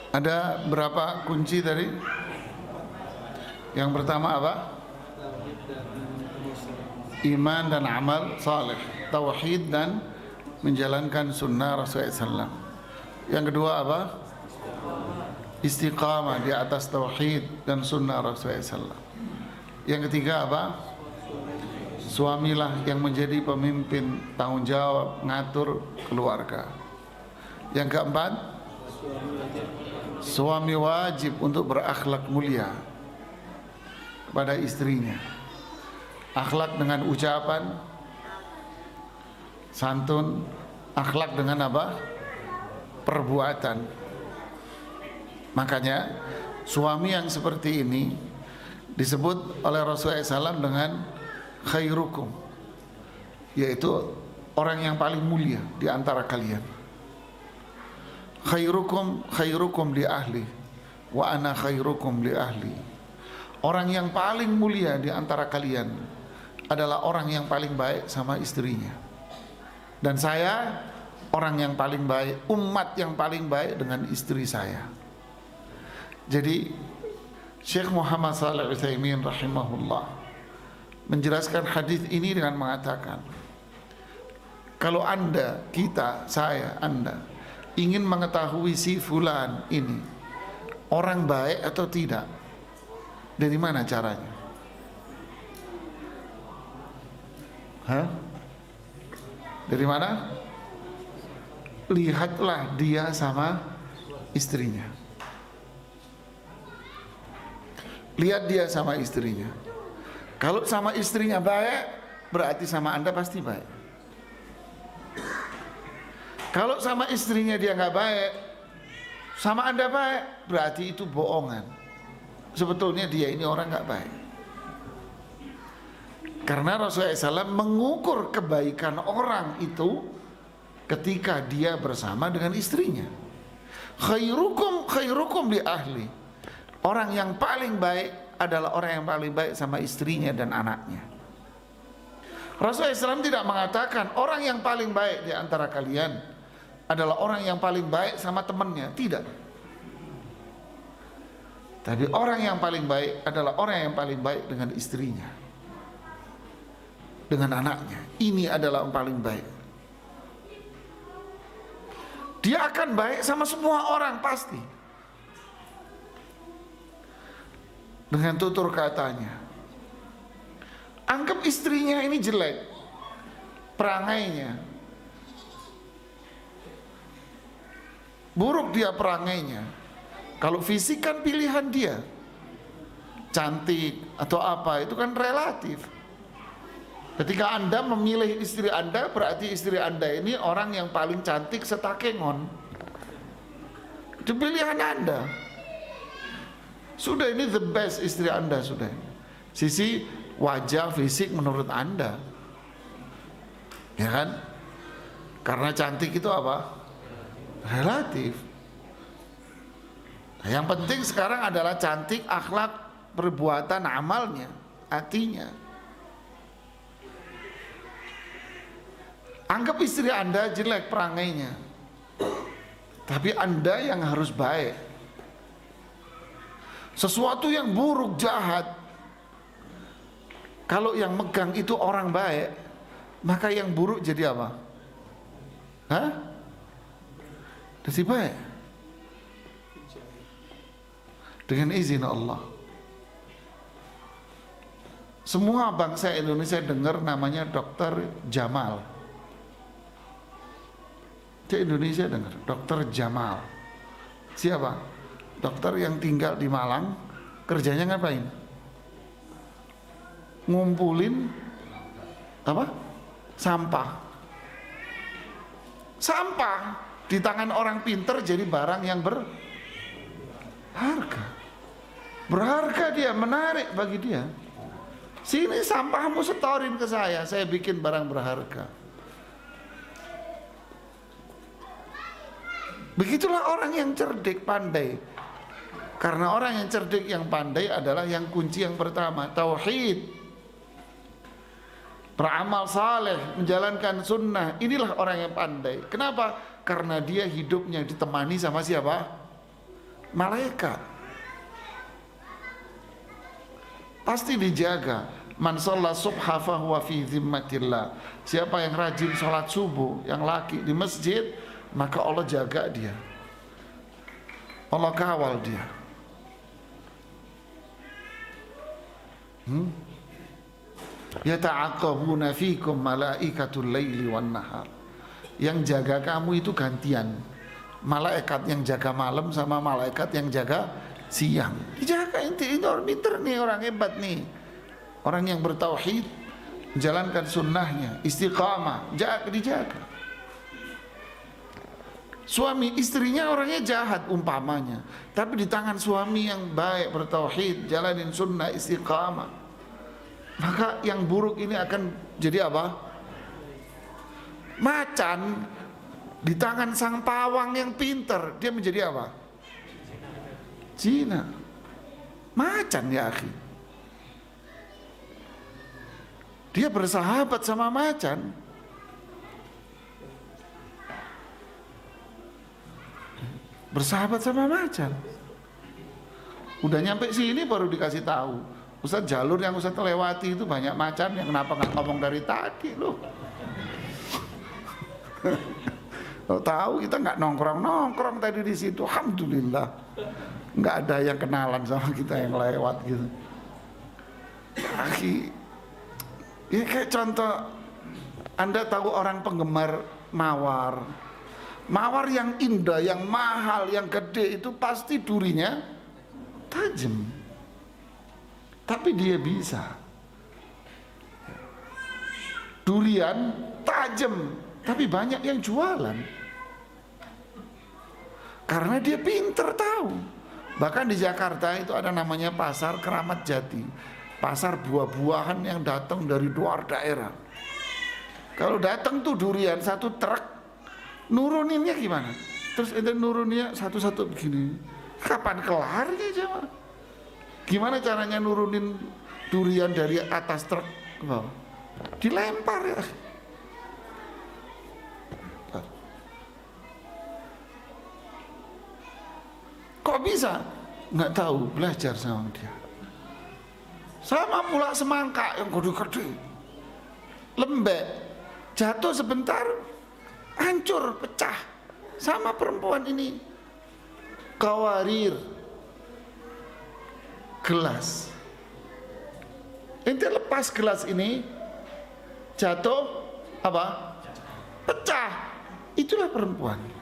Ada berapa kunci tadi? Yang pertama apa? Iman dan amal saleh, tauhid dan menjalankan sunnah Rasulullah SAW. Yang kedua apa? Istiqamah di atas tauhid dan sunnah Rasulullah SAW. Yang ketiga apa? Suamilah yang menjadi pemimpin, tanggung jawab ngatur keluarga. Yang keempat, suami wajib untuk berakhlak mulia kepada istrinya. Akhlak dengan ucapan santun, akhlak dengan apa? Perbuatan. Makanya suami yang seperti ini disebut oleh Rasulullah SAW dengan khairukum, yaitu orang yang paling mulia di antara kalian. Khairukum li ahli wa ana khairukum li ahli. Orang yang paling mulia di antara kalian adalah orang yang paling baik sama istrinya, dan saya orang yang paling baik, umat yang paling baik dengan istri saya. Jadi Syekh Muhammad Shalih Al-Utsaimin rahimahullah menjelaskan hadis ini dengan mengatakan, kalau Anda, kita, saya, Anda ingin mengetahui si fulan ini orang baik atau tidak, dari mana caranya? Dari mana? Lihatlah dia sama istrinya. Lihat dia sama istrinya. Kalau sama istrinya baik, berarti sama Anda pasti baik. Kalau sama istrinya dia nggak baik, sama Anda baik, berarti itu bohongan. Sebetulnya dia ini orang nggak baik. Karena Rasulullah SAW mengukur kebaikan orang itu ketika dia bersama dengan istrinya. Khairukum li ahli. Orang yang paling baik adalah orang yang paling baik sama istrinya dan anaknya. Rasulullah SAW tidak mengatakan orang yang paling baik di antara kalian adalah orang yang paling baik sama temannya. Tidak. Tapi orang yang paling baik adalah orang yang paling baik dengan istrinya, dengan anaknya. Ini adalah yang paling baik. Dia akan baik sama semua orang pasti, dengan tutur katanya. Anggap istrinya ini jelek, perangainya buruk, dia perangainya. Kalau fisik kan pilihan dia, cantik atau apa itu kan relatif. Ketika Anda memilih istri Anda, berarti istri Anda ini orang yang paling cantik setakengon. Itu pilihan Anda. Sudah, ini the best istri Anda sudah. Sisi wajah fisik menurut Anda, ya kan? Karena cantik itu apa? Relatif. Nah, yang penting sekarang adalah cantik, akhlak, perbuatan, amalnya, hatinya. Anggap istri Anda jelek perangainya, tapi Anda yang harus baik. Sesuatu yang buruk, jahat, kalau yang megang itu orang baik, maka yang buruk jadi apa? Jadi baik. Dengan izin Allah. Semua bangsa Indonesia dengar namanya Dr. Jamal. Di Indonesia dengar Dr. Jamal. Siapa? Dokter yang tinggal di Malang, kerjanya ngapain? Ngumpulin apa? Sampah. Sampah di tangan orang pinter jadi barang yang berharga. Berharga dia, menarik bagi dia. Sini sampahmu setorin ke saya bikin barang berharga. Begitulah orang yang cerdik, pandai. Karena orang yang cerdik, yang pandai adalah yang kunci yang pertama, tauhid. beramal saleh, menjalankan sunnah. Inilah orang yang pandai. Kenapa? Karena dia hidupnya ditemani sama siapa? Malaikat. Pasti dijaga. Man shalla subha fahuwa fi zimmatillah. Siapa yang rajin sholat subuh, yang laki di masjid, maka Allah jaga dia, Allah kawal dia. Yata'aqabuna fikum malaikatul laili wan nahar. Yang jaga kamu itu gantian. Malaikat yang jaga malam sama malaikat yang jaga siang. Dijaga. Ini orang pinter nih, orang hebat nih. Orang yang bertauhid, menjalankan sunnahnya, istiqamah, dijaga. Suami istrinya orangnya jahat umpamanya, tapi di tangan suami yang baik, bertauhid, jalanin sunnah, istiqamah, maka yang buruk ini akan jadi apa? Macan. Di tangan sang pawang yang pinter, dia menjadi apa? Zina. Macan ya akhi. Dia bersahabat sama macan. Bersahabat sama macan. Udah nyampe sini baru dikasih tahu, Ustaz, jalur yang Ustaz lewati itu banyak macan, yang kenapa nggak ngomong dari tadi loh? Kalau tahu kita nggak nongkrong tadi di situ, alhamdulillah nggak ada yang kenalan sama kita yang lewat gitu. Akhi, ya kayak contoh, Anda tahu orang penggemar mawar, mawar yang indah, yang mahal, yang gede itu pasti durinya tajam, tapi dia bisa. Durian tajam, tapi banyak yang jualan. Karena dia pinter tahu. Bahkan di Jakarta itu ada namanya pasar Keramat Jati, pasar buah-buahan yang datang dari luar daerah. Kalau datang tuh durian satu truk, nuruninnya gimana? Terus itu nurunnya satu-satu begini. Kapan kelarnya jemaah? Gimana caranya nurunin durian dari atas truk ke bawah? Dilempar ya. Kok bisa? Nggak tahu, belajar sama dia. Sama pula semangka yang gede-gede, lembek, jatuh sebentar, hancur, pecah. Sama perempuan ini, kawarir, gelas. Ente lepas gelas ini, jatuh, apa? Pecah. Itulah perempuan.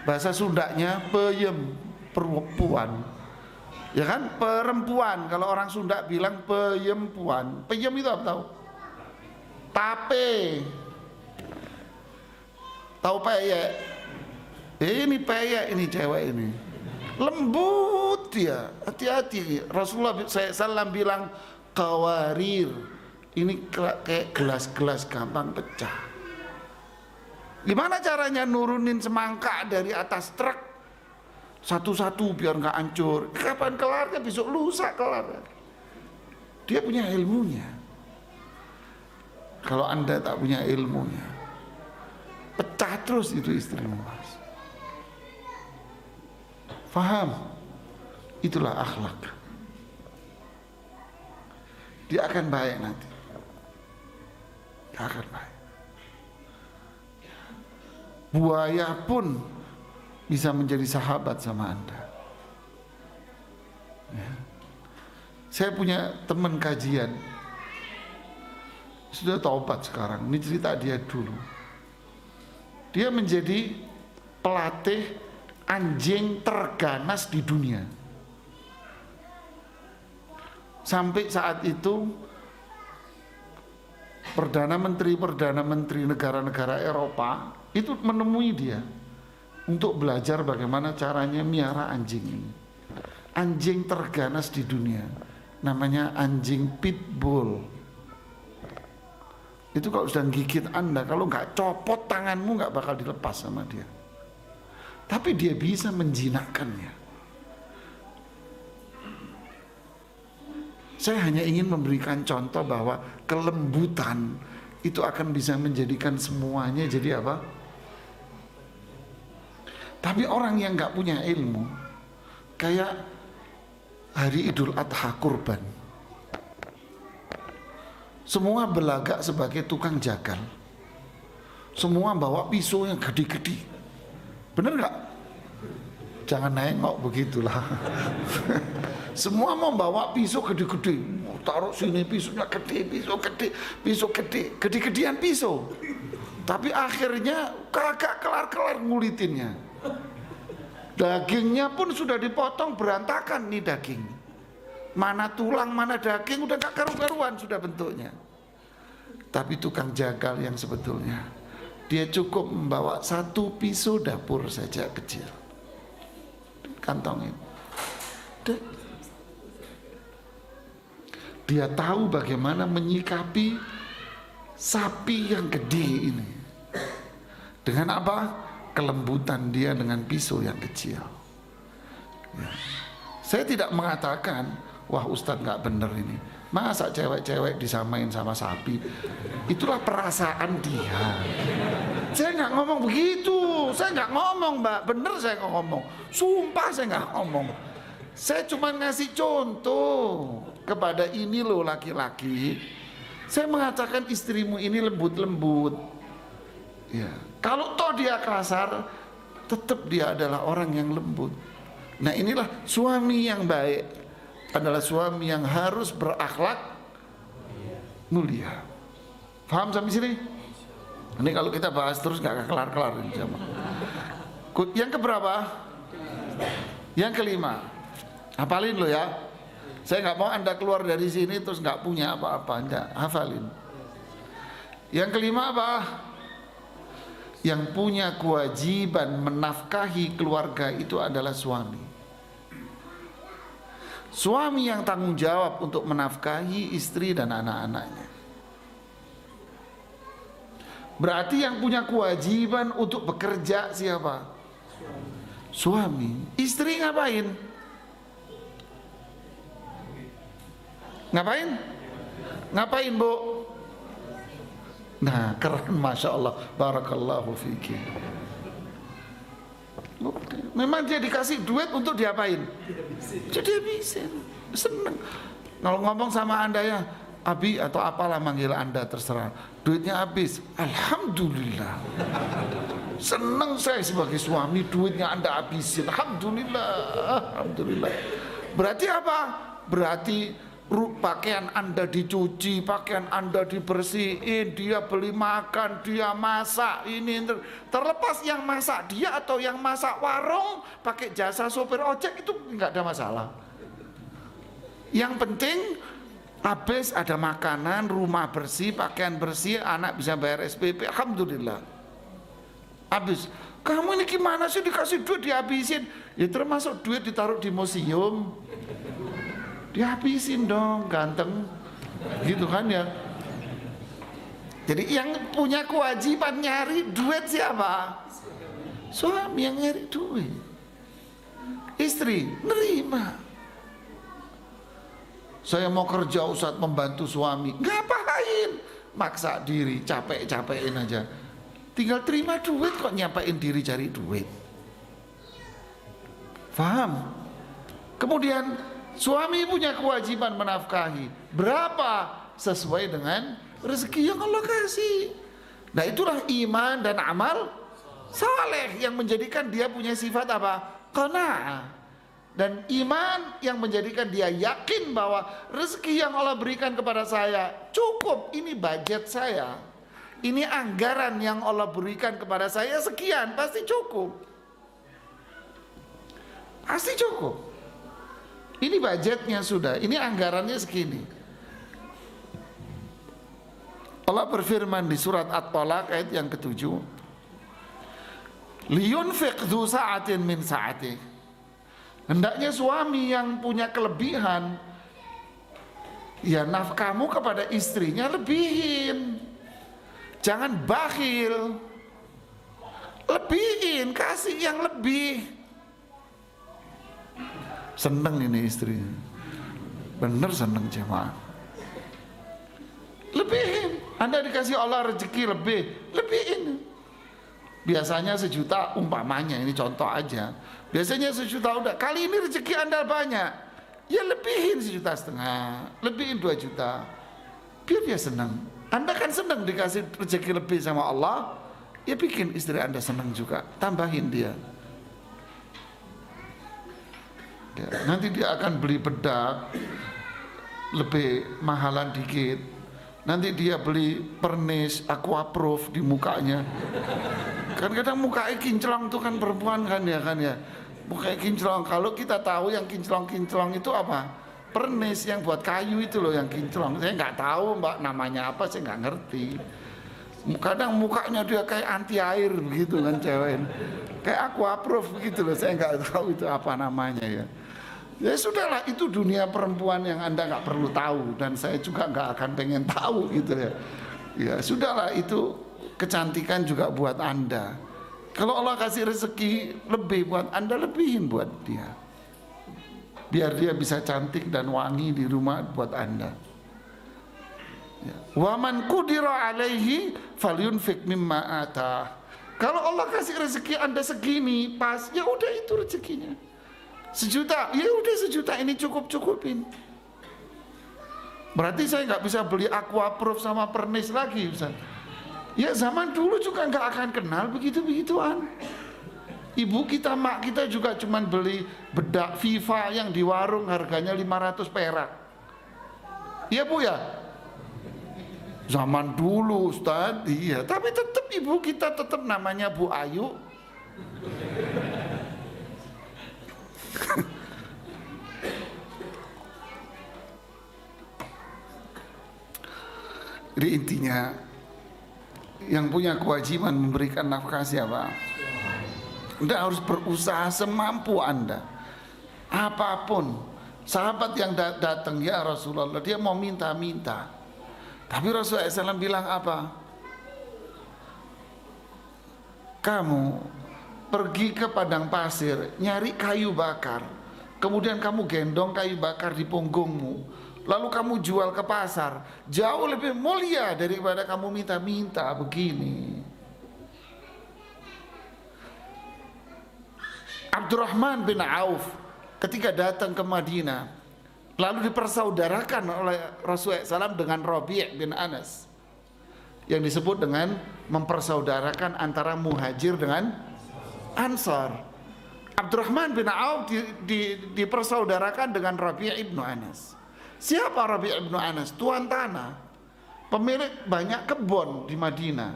Bahasa Sundanya peyem, perempuan. Ya kan, perempuan. Kalau orang Sunda bilang peyempuan. Peyem itu apa tahu? Tape. Tahu peyek? Ini peyek, ini cewek ini. Lembut dia. Hati-hati. Rasulullah SAW bilang kawarir. Ini kayak gelas-gelas gampang pecah. Gimana caranya nurunin semangka dari atas truk satu-satu biar nggak hancur? Kapan kelarnya? Besok lusa kelar. Dia punya ilmunya. Kalau Anda tak punya ilmunya, pecah terus itu istrimu. Faham? Itulah akhlak. Dia akan baik nanti. Dia akan baik. Buaya pun bisa menjadi sahabat sama Anda. Ya. Saya punya teman kajian, sudah taubat sekarang. Ini cerita dia dulu. Dia menjadi pelatih anjing terganas di dunia. Sampai saat itu Perdana Menteri negara-negara Eropa itu menemui dia untuk belajar bagaimana caranya miara anjing ini. Anjing terganas di dunia, namanya anjing pitbull. Itu kalau sudah gigit Anda, kalau nggak copot tanganmu nggak bakal dilepas sama dia. Tapi dia bisa menjinakkannya. Saya hanya ingin memberikan contoh bahwa kelembutan itu akan bisa menjadikan semuanya jadi apa? Tapi orang yang nggak punya ilmu, kayak hari Idul Adha kurban, semua berlagak sebagai tukang jagal, semua bawa pisau yang gede-gede, bener nggak? Jangan nengok begitulah. Semua mau bawa pisau gede-gede, taruh sini pisaunya gede, pisau gede, gede-gedean pisau. Tapi akhirnya kagak kelar-kelar ngulitinnya. Dagingnya pun sudah dipotong berantakan nih daging. Mana tulang, mana daging udah gak karu-karuan sudah bentuknya. Tapi tukang jagal yang sebetulnya dia cukup membawa satu pisau dapur saja kecil, kantongin. Dia tahu bagaimana menyikapi sapi yang gede ini. Dengan apa? Kelembutan dia dengan pisau yang kecil. Ya. Saya tidak mengatakan, wah Ustadz gak bener ini. Masa cewek-cewek disamain sama sapi? Itulah perasaan dia. Saya nggak ngomong begitu. Saya nggak ngomong, Mbak. Bener saya nggak ngomong. Sumpah saya nggak ngomong. Saya cuma ngasih contoh kepada ini loh laki-laki. Saya mengatakan istrimu ini lembut-lembut. Ya. Kalau toh dia kasar, tetap dia adalah orang yang lembut. Nah inilah suami yang baik, adalah suami yang harus berakhlak mulia. Paham sampai sini? Ini kalau kita bahas terus gak kelar-kelar. Yang keberapa? Yang kelima. Hafalin lo ya. Saya nggak mau Anda keluar dari sini terus nggak punya apa-apa. Enggak, hafalin. Yang kelima apa? Yang punya kewajiban menafkahi keluarga itu adalah suami. Suami yang tanggung jawab untuk menafkahi istri dan anak-anaknya. Berarti yang punya kewajiban untuk bekerja siapa? Suami. Istri ngapain? Ngapain? Ngapain, Bu? Nah, keren, Masya Allah. Barakallahu fiki. Memang dia dikasih duit untuk diapain? Jadi habisin. Seneng. Kalau ngomong sama Anda ya, Abi atau apalah manggil Anda terserah, duitnya habis, alhamdulillah. Seneng saya sebagai suami, duitnya Anda habisin, alhamdulillah. Alhamdulillah. Berarti apa? Berarti pakaian Anda dicuci, pakaian Anda dibersihin, dia beli makan, dia masak. Ini terlepas yang masak dia atau yang masak warung pakai jasa sopir ojek, itu nggak ada masalah. Yang penting habis ada makanan, rumah bersih, pakaian bersih, anak bisa bayar SPP, alhamdulillah. Habis. Kamu ini gimana sih dikasih duit dihabisin? Ya termasuk duit ditaruh di museum, dihabisin dong, ganteng, gitu kan ya. Jadi yang punya kewajiban nyari duit siapa? Suami yang nyari duit. Istri nerima. Saya mau kerja Ustadz membantu suami, ngapain? Maksa diri, capek-capekin aja. Tinggal terima duit kok nyapain diri cari duit. Paham? Kemudian suami punya kewajiban menafkahi. Berapa? Sesuai dengan rezeki yang Allah kasih. Nah itulah iman dan amal saleh yang menjadikan dia punya sifat apa? Qanaah. Dan iman yang menjadikan dia yakin bahwa rezeki yang Allah berikan kepada saya cukup. Ini budget saya, ini anggaran yang Allah berikan kepada saya sekian, pasti cukup. Pasti cukup. Ini budgetnya sudah, ini anggarannya segini. Allah berfirman di surat At-Talaq ayat yang ke-7, liyunfiq dzu sa'atin min sa'atih. Hendaknya suami yang punya kelebihan, ya nafkahmu kepada istrinya lebihin. Jangan bakhil. Lebihin, kasih yang lebih. Seneng ini istrinya. Bener seneng jemaah. Lebihin. Anda dikasih Allah rezeki lebihin. Biasanya 1 juta umpamanya, ini contoh aja. Biasanya 1 juta udah, kali ini rezeki Anda banyak, ya lebihin 1,5 juta, lebihin 2 juta, biar dia senang. Anda kan senang dikasih rezeki lebih sama Allah, ya bikin istri Anda senang juga, tambahin dia. Ya, nanti dia akan beli bedak lebih mahalan dikit. Nanti dia beli pernis aquaproof di mukanya. Kan kadang mukanya kinclong tuh kan perempuan kan ya. Mukanya kinclong. Kalau kita tahu yang kinclong itu apa? Pernis yang buat kayu itu loh yang kinclong. Saya nggak tahu mbak namanya apa, saya nggak ngerti. Kadang mukanya dia kayak anti air begitu kan cewek. Kayak aquaproof begitu loh. Saya nggak tahu itu apa namanya ya. Ya sudahlah, itu dunia perempuan yang Anda nggak perlu tahu, dan saya juga nggak akan pengen tahu gitu ya. Ya sudahlah, itu kecantikan juga buat Anda. Kalau Allah kasih rezeki lebih buat Anda, lebihin buat dia, biar dia bisa cantik dan wangi di rumah buat Anda. Ya. Wa man qudira alaihi falyunfik mimma atah. Kalau Allah kasih rezeki Anda segini pas, ya udah itu rezekinya. 1 juta, ya udah 1 juta ini cukupin. Berarti saya nggak bisa beli aquaproof sama pernis lagi, Ustaz. Ya zaman dulu juga nggak akan kenal begitu-begituan. Ibu kita, mak kita juga cuman beli bedak Viva yang di warung harganya 500 perak. Iya Bu ya? Zaman dulu Ustaz, iya. Tapi tetap ibu kita tetap namanya Bu Ayu. Jadi intinya yang punya kewajiban memberikan nafkah siapa? Anda harus berusaha semampu Anda. Apapun. Sahabat yang datang, ya Rasulullah, dia mau minta-minta. Tapi Rasulullah SAW bilang apa? Kamu pergi ke padang pasir, nyari kayu bakar, kemudian kamu gendong kayu bakar di punggungmu, lalu kamu jual ke pasar, jauh lebih mulia daripada kamu minta-minta begini. Abdurrahman bin Auf ketika datang ke Madinah, lalu dipersaudarakan oleh Rasulullah SAW dengan Rabi' bin Anas, yang disebut dengan mempersaudarakan antara muhajir dengan Ansar. Abdurrahman bin Auf dipersaudarakan dengan Rabi' ibnu Anas. Siapa Rabi' ibnu Anas? Tuan tanah, pemilik banyak kebun di Madinah,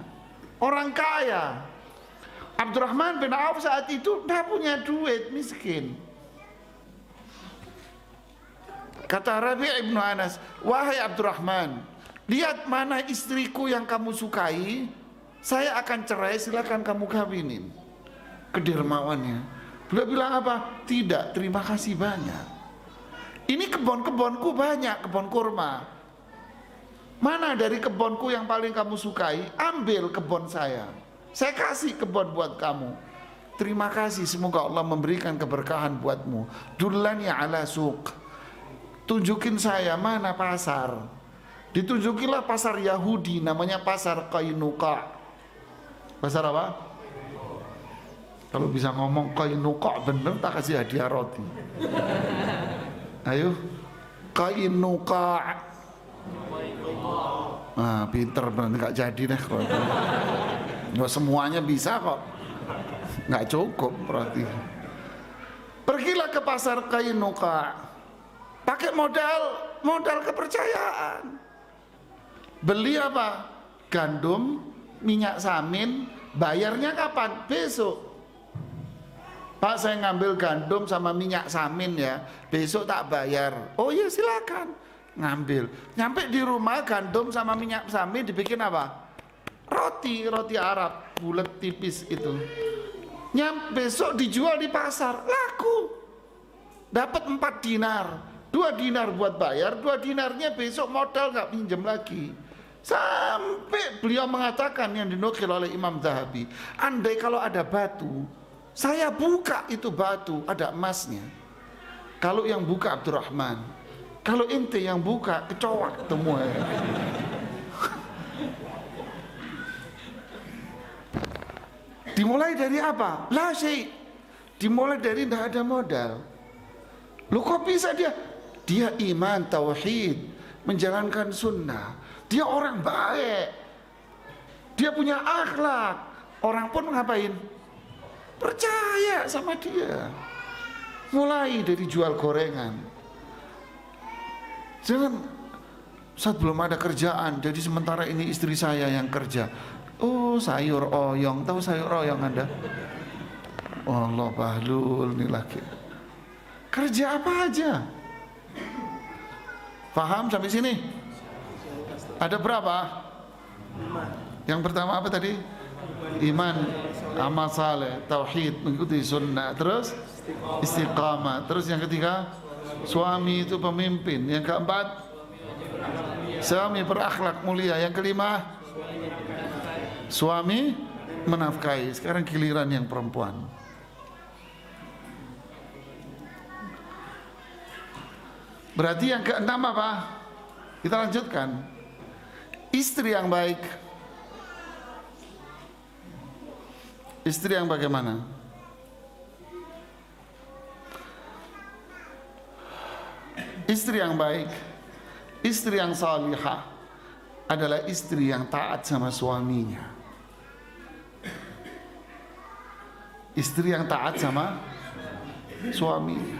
orang kaya. Abdurrahman bin Auf saat itu tidak punya duit, miskin. Kata Rabi' ibnu Anas, wahai Abdurrahman, lihat mana istriku yang kamu sukai, saya akan cerai, silakan kamu kawinin. Kedermawannya, beliau bilang apa? Tidak, terima kasih banyak. Ini kebun-kebunku banyak, kebun kurma. Mana dari kebunku yang paling kamu sukai? Ambil kebun saya kasih kebun buat kamu. Terima kasih, semoga Allah memberikan keberkahan buatmu. Dullani ala suq, tunjukin saya mana pasar. Ditunjukilah pasar Yahudi, namanya pasar Qainuqa. Pasar apa? Kalau bisa ngomong Qainuqa bener, tak kasih hadiah roti. Ayo, Qainuqa. Nah, pinter bener, nggak jadi deh. Nggak semuanya bisa kok, nggak cukup berarti. Pergilah ke pasar Qainuqa, pakai modal kepercayaan. Beli apa? Gandum, minyak samin. Bayarnya kapan? Besok. Pak, saya ngambil gandum sama minyak samin ya, besok tak bayar. Oh iya silakan, ngambil. Nyampe di rumah, gandum sama minyak samin dibikin apa? Roti Arab, bulat tipis itu. Besok dijual di pasar, laku. Dapat 4 dinar, 2 dinar buat bayar, 2 dinarnya besok modal nggak pinjam lagi. Sampai beliau mengatakan, yang dinukil oleh Imam Zahabi, andai kalau ada batu, saya buka itu batu, ada emasnya. Kalau yang buka Abdurrahman, Kalau ente yang buka, kecoak semua ya. Dimulai dari apa? Lah sih, dimulai dari tidak ada modal. Lu kok bisa dia? Dia iman, tauhid, menjalankan sunnah. Dia orang baik. Dia punya akhlak. Orang pun ngapain? Percaya sama dia. Mulai dari jual gorengan. Jangan saat belum ada kerjaan, jadi sementara ini istri saya yang kerja. Oh, sayur oyong, tahu sayur oyong Anda? Allah bahlul nih laki. Kerja apa aja? Paham sampai sini? Ada berapa? Yang pertama apa tadi? Iman, amal saleh, tauhid, mengikuti sunnah, terus istiqamah. Terus yang ketiga, suami itu pemimpin. Yang keempat, suami berakhlak mulia. Yang kelima, suami menafkahi. Sekarang giliran yang perempuan. Berarti yang keenam apa? Kita lanjutkan. Istri yang baik. Istri yang bagaimana? Istri yang baik, istri yang salihah adalah istri yang taat sama suaminya. Istri yang taat sama suaminya.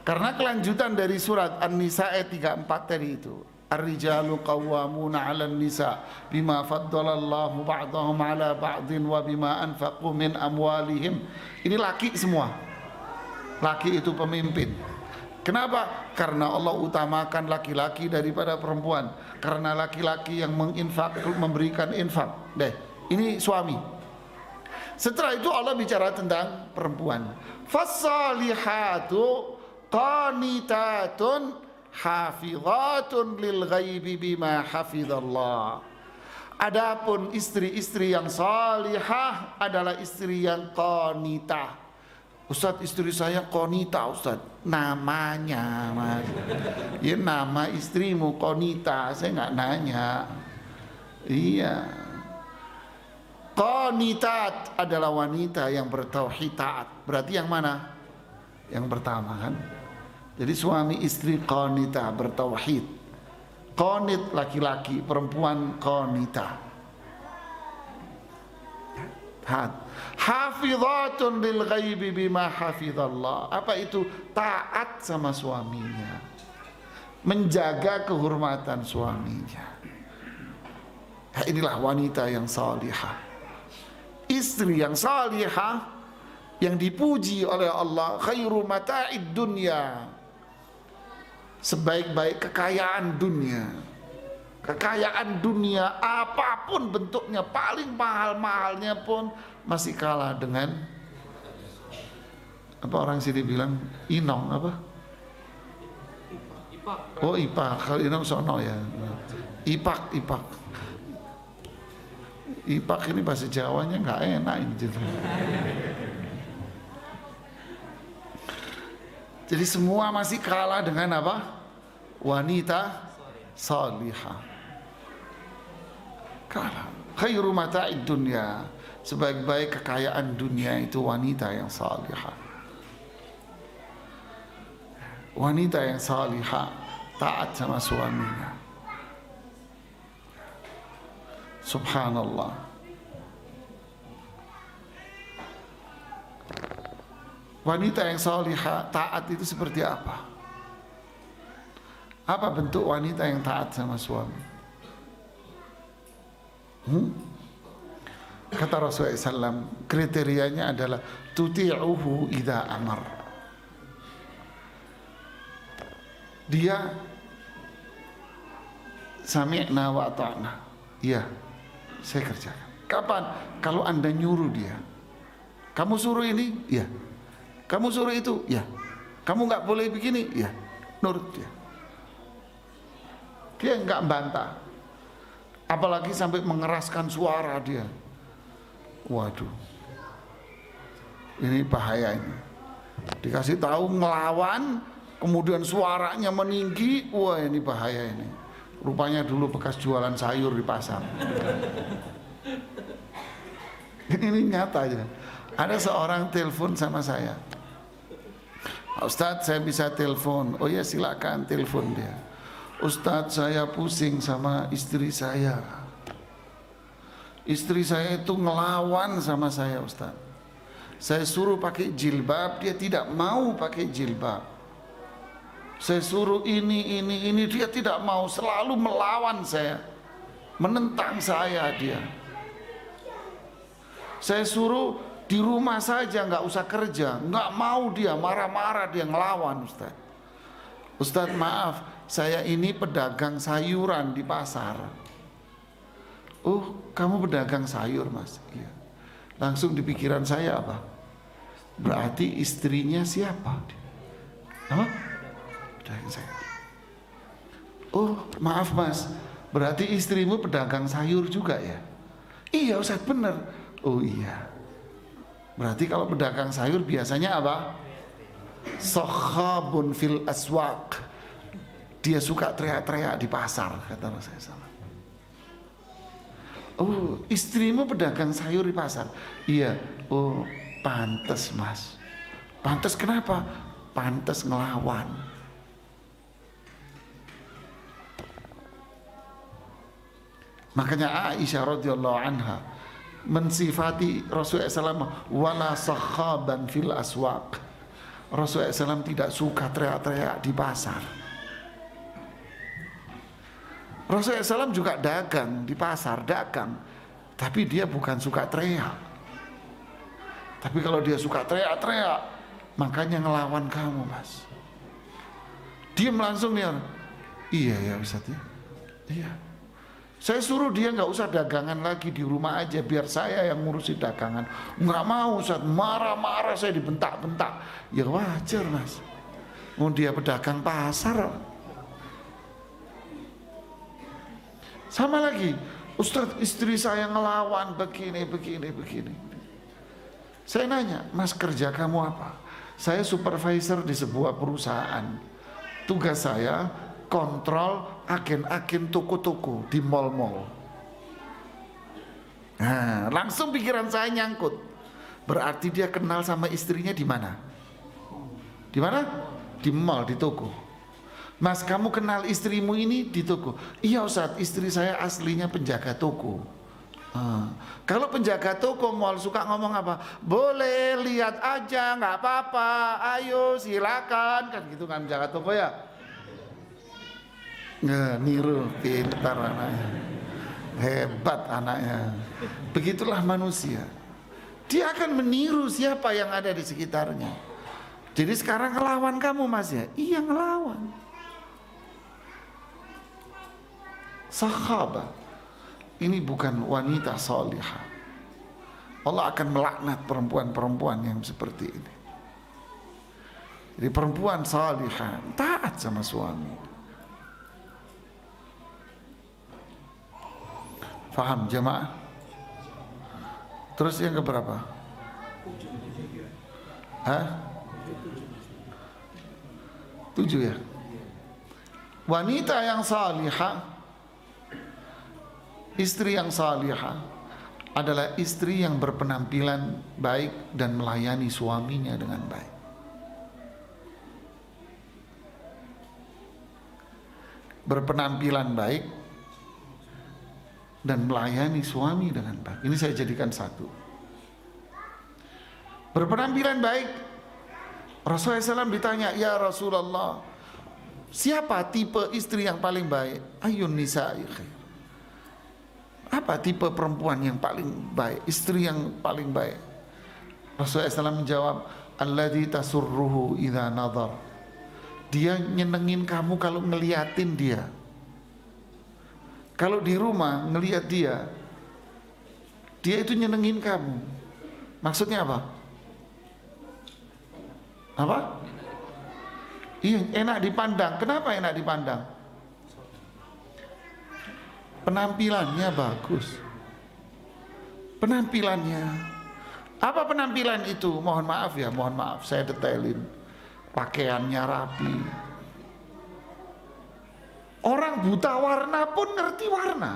Karena kelanjutan dari surat An-Nisa ayat 34 tadi itu, Ar-rijalu qawwamuna 'alan nisa bima faddalallahu ba'dahum 'ala ba'din wa bima anfaqu min amwalihim. Ini laki semua. Laki itu pemimpin. Kenapa? Karena Allah utamakan laki-laki daripada perempuan. Karena laki-laki yang menginfak, memberikan infak. Deh, ini suami. Setelah itu Allah bicara tentang perempuan. Fassalihatu qanitatun hafizatun lil ghaibi bima hafizallah. Adapun istri-istri yang salihah adalah istri yang qanitah. Ustadz, istri saya qanitah, Ustadz. Namanya mas. Ya nama istrimu qanitah, saya nggak nanya. Iya. Qanitat adalah wanita yang bertauhid taat. Berarti yang mana? Yang pertama kan. Jadi suami istri qanitah bertauhid. Qanit laki-laki, perempuan qanitah. Hafizatun lil ghaibi bima hafizallah. Apa itu? Taat sama suaminya, menjaga kehormatan suaminya. Inilah wanita yang salihah. Istri yang salihah yang dipuji oleh Allah, khairu mata'id dunya, sebaik-baik kekayaan dunia. Kekayaan dunia apapun bentuknya, paling mahal-mahalnya pun masih kalah dengan apa orang sini bilang inong apa? Ipak. Oh ipak, kalau inong sono ya. Ipak. Ipak ini bahasa Jawanya nggak enak ini gitu. Jadi semua masih kalah dengan apa? Wanita salihah. Kalah. Khairu mata'id dunya, sebaik-baik kekayaan dunia itu wanita yang salihah. Wanita yang salihah taat sama suaminya. Subhanallah. Wanita yang salihah taat itu seperti apa? Apa bentuk wanita yang taat sama suami? Kata Rasulullah SAW, kriterianya adalah tuti'uhu idza amar. Dia sami'na wa ata'na. Iya, saya kerjakan. Kapan? Kalau Anda nyuruh dia. Kamu suruh ini? Iya. Kamu suruh itu? Iya. Kamu nggak boleh begini? Iya. Nurut dia. Dia nggak bantah. Apalagi sampai mengeraskan suara dia. Waduh, ini bahaya ini. Dikasih tahu ngelawan, kemudian suaranya meninggi. Wah, ini bahaya ini. Rupanya dulu bekas jualan sayur di pasar. Ini nyata aja. Ada seorang telepon sama saya, Ustadz saya bisa telepon. Oh ya silakan telepon dia. Ustadz saya pusing sama istri saya. Istri saya itu ngelawan sama saya Ustadz. Saya suruh pakai jilbab, dia tidak mau pakai jilbab. Saya suruh ini, dia tidak mau, selalu melawan saya, menentang saya dia. Saya suruh di rumah saja, nggak usah kerja, nggak mau dia, marah-marah dia, ngelawan Ustaz. Ustaz maaf, saya ini pedagang sayuran di pasar. Oh, kamu pedagang sayur Mas? Iya. Langsung di pikiran saya apa? Berarti istrinya siapa? Apa? Pedagang sayur. Oh, maaf Mas, berarti istrimu pedagang sayur juga ya? Iya Ustaz, bener. Oh iya. Berarti kalau pedagang sayur biasanya apa? Sokhabun fil aswaq. Dia suka teriak-teriak di pasar, kata Rasulullah. Oh, istrimu pedagang sayur di pasar? Iya. Oh, pantes Mas. Pantes kenapa? Pantes ngelawan. Makanya Aisyah radhiyallahu anha mensifati Rasulullah SAW wala sakhaban fil aswaq. Rasulullah SAW tidak suka teriak-teriak di pasar. Rasulullah SAW juga dagang di pasar, dagang, tapi dia bukan suka teriak. Tapi kalau dia suka teriak-teriak, makanya ngelawan kamu Mas. Diam langsung nih orang. Iya ya Ustaz ya. Iya. Saya suruh dia nggak usah dagangan lagi, di rumah aja biar saya yang ngurusin dagangan. Nggak mau Ustaz, marah-marah saya, dibentak-bentak. Ya wajar Mas, mau dia pedagang pasar. Sama lagi, Ustaz istri saya ngelawan begini. Saya nanya, Mas kerja kamu apa? Saya supervisor di sebuah perusahaan. Tugas saya kontrol agen-agen toko-toko di mall-mall. Nah, langsung pikiran saya nyangkut. Berarti dia kenal sama istrinya di mana? Di mana? Di mall, di toko. Mas, kamu kenal istrimu ini di toko? Iya Ustaz, istri saya aslinya penjaga toko. Kalau penjaga toko mall suka ngomong apa? Boleh lihat aja, nggak apa-apa. Ayo silakan, kan gitu kan penjaga toko ya. Niru, pintar anaknya, hebat anaknya. Begitulah manusia, dia akan meniru siapa yang ada di sekitarnya. Jadi sekarang ngelawan kamu Mas ya? Iya ngelawan. Sahabat ini bukan wanita salihah. Allah akan melaknat perempuan-perempuan yang seperti ini. Jadi perempuan salihah taat sama suami. Faham jemaah? Terus yang keberapa? Hah? 7 ya? Wanita yang salihah, istri yang salihah adalah istri yang berpenampilan baik dan melayani suaminya dengan baik. Berpenampilan baik dan melayani suami dengan baik. Ini saya jadikan satu. Berpenampilan baik. Rasulullah SAW ditanya, ya Rasulullah, siapa tipe istri yang paling baik? Ayun nisa'i khair. Apa tipe perempuan yang paling baik, istri yang paling baik? Rasulullah SAW menjawab, alladzi tasurruhu idza nadhar. Dia nyenengin kamu kalau ngeliatin dia. Kalau di rumah ngelihat dia itu nyenengin kamu. Maksudnya apa? Apa? Iya, enak dipandang. Kenapa enak dipandang? Penampilannya bagus. Penampilannya. Apa penampilan itu? Mohon maaf ya, mohon maaf saya detailin. pakaiannya rapi. Orang buta warna pun ngerti warna.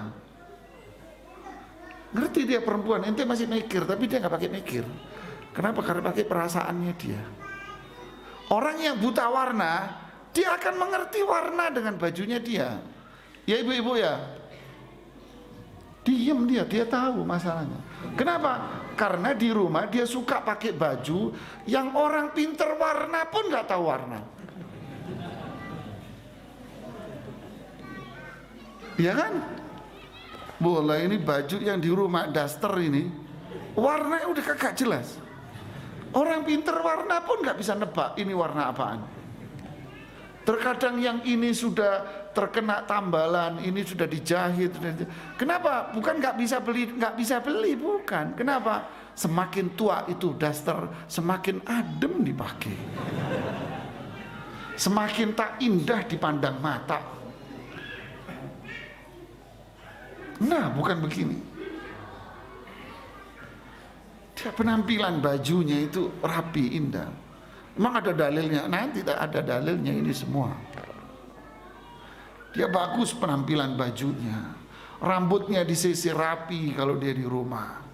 Ngerti dia perempuan, ente masih mikir, tapi dia nggak pakai mikir. Kenapa? Karena pakai perasaannya dia. Orang yang buta warna, dia akan mengerti warna dengan bajunya dia. Ya ibu-ibu ya, diem dia tahu masalahnya. Kenapa? Karena di rumah dia suka pakai baju yang orang pinter warna pun nggak tahu warna. Iya kan? Boleh, ini baju yang di rumah daster ini warnanya udah kagak jelas. Orang pinter warna pun nggak bisa nebak ini warna apaan. Terkadang yang ini sudah terkena tambalan, ini sudah dijahit. Kenapa? Bukan nggak bisa beli, bukan. Kenapa? Semakin tua itu daster, semakin adem dipakai, semakin tak indah dipandang mata. Nah, bukan begini. Dia penampilan bajunya itu rapi, indah. Memang ada dalilnya? Nanti ada dalilnya ini semua. Dia bagus penampilan bajunya. Rambutnya disisir rapi kalau dia di rumah.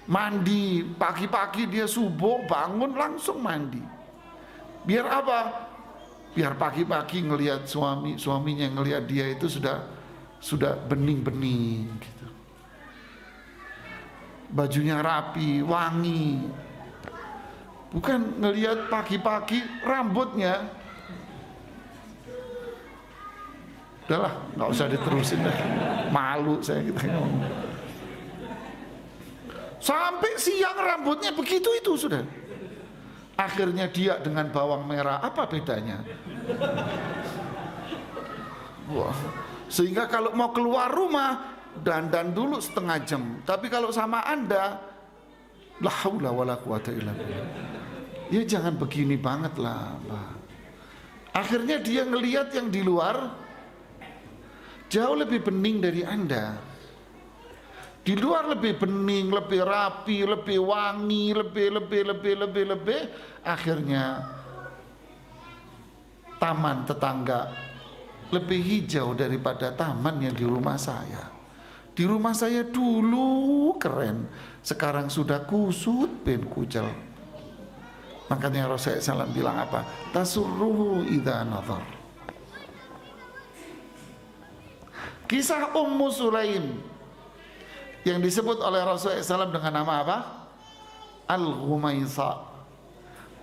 Mandi, pagi-pagi dia subuh bangun langsung mandi. Biar apa? Biar pagi-pagi ngelihat suaminya ngelihat dia itu sudah bening-bening gitu. Bajunya rapi, wangi. Bukan ngelihat pagi-pagi rambutnya. Udahlah, nggak usah diterusin dah. Malu saya gitu. Sampai siang rambutnya begitu itu sudah. Akhirnya dia dengan bawang merah, apa bedanya? Wah. Sehingga kalau mau keluar rumah dandan dulu setengah jam. Tapi kalau sama Anda, la haula wala quwata illa billah. Ya jangan begini banget lah, Pak. Akhirnya dia ngelihat yang di luar jauh lebih bening dari Anda. Di luar lebih bening, lebih rapi, lebih wangi, lebih. Akhirnya taman tetangga lebih hijau daripada taman yang di rumah saya. Di rumah saya dulu keren, sekarang sudah kusut ben kucel. Makanya Rasulullah SAW bilang apa? Tasurruhu idza nazar. Kisah Ummu Sulaim yang disebut oleh Rasulullah SAW dengan nama apa? Al-Ghumaisa.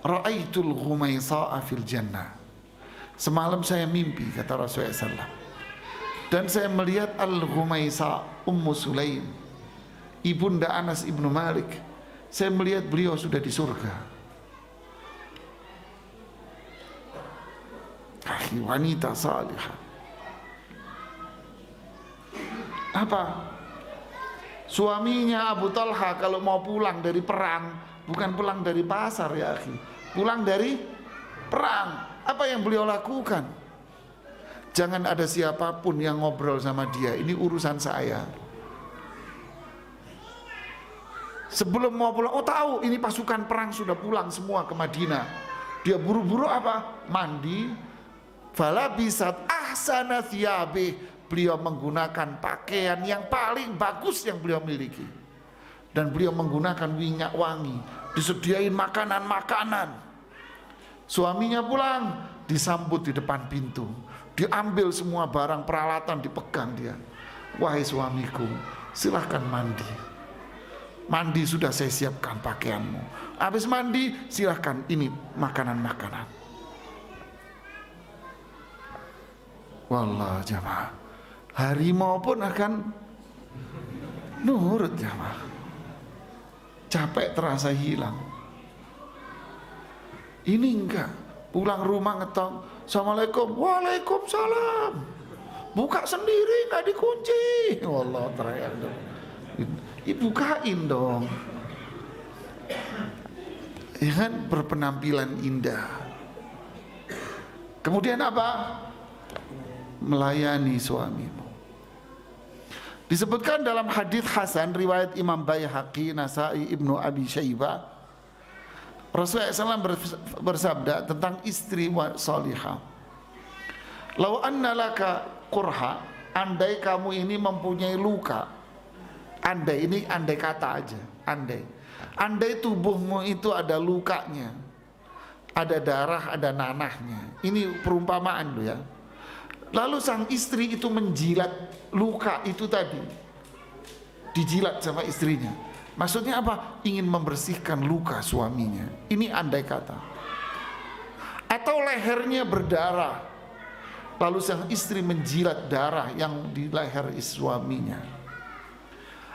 Ra'aitul Ghumaisa fil jannah. Semalam saya mimpi, kata Rasulullah SAW, dan saya melihat Al-Ghumaisa Ummu Sulaim, ibunda Anas ibnu Malik. Saya melihat beliau sudah di surga. Wanita salihah. Apa? Suaminya Abu Talha kalau mau pulang dari perang, bukan pulang dari pasar ya akhi, pulang dari perang. Apa yang beliau lakukan? Jangan ada siapapun yang ngobrol sama dia, ini urusan saya. Sebelum mau pulang, oh tahu ini pasukan perang sudah pulang semua ke Madinah. Dia buru-buru apa? Mandi. Falabisat ahsana thiyabi. Beliau menggunakan pakaian yang paling bagus yang beliau miliki. Dan beliau menggunakan minyak wangi. Disediain makanan-makanan. Suaminya pulang, disambut di depan pintu, diambil semua barang peralatan, dipegang dia. Wahai suamiku, silahkan mandi. Mandi sudah saya siapkan pakaianmu. Habis mandi, silahkan ini makanan-makanan. Wallah jamaah, harimau pun akan nurut jamaah. Capek terasa hilang. Ini enggak, pulang rumah ngetok, Assalamualaikum, Waalaikumsalam. Buka sendiri, nggak dikunci. Wallah teriak dong. Bukain dong. Ya kan, berpenampilan indah. Kemudian apa? Melayani suamimu. Disebutkan dalam hadits hasan riwayat Imam Baihaqi, Nasai, Ibnu Abi Syaibah, Rasulullah SAW bersabda tentang istri salihah, "Lau anna laka qurha," andai kamu ini mempunyai luka. Andai, ini andai kata aja, andai tubuhmu itu ada lukanya, ada darah, ada nanahnya. Ini perumpamaan loh ya. Lalu sang istri itu menjilat luka itu tadi, dijilat sama istrinya. Maksudnya apa? Ingin membersihkan luka suaminya. Ini andai kata. Atau lehernya berdarah, lalu sang istri menjilat darah yang di leher suaminya.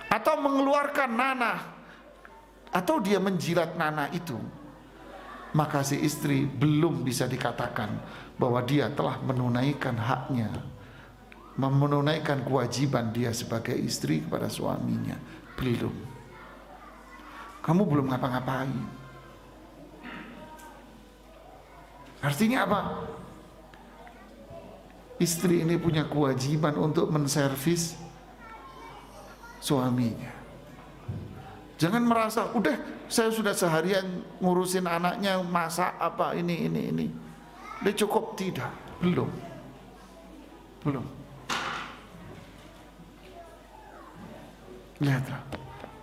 Atau mengeluarkan nanah, atau dia menjilat nanah itu, maka si istri belum bisa dikatakan bahwa dia telah menunaikan haknya, menunaikan kewajiban dia sebagai istri kepada suaminya. Belum. Kamu belum ngapa-ngapain. Artinya apa? Istri ini punya kewajiban untuk menservis suaminya. Jangan merasa udah saya sudah seharian ngurusin anaknya, masak apa ini. Udah cukup, tidak, belum. Lihatlah.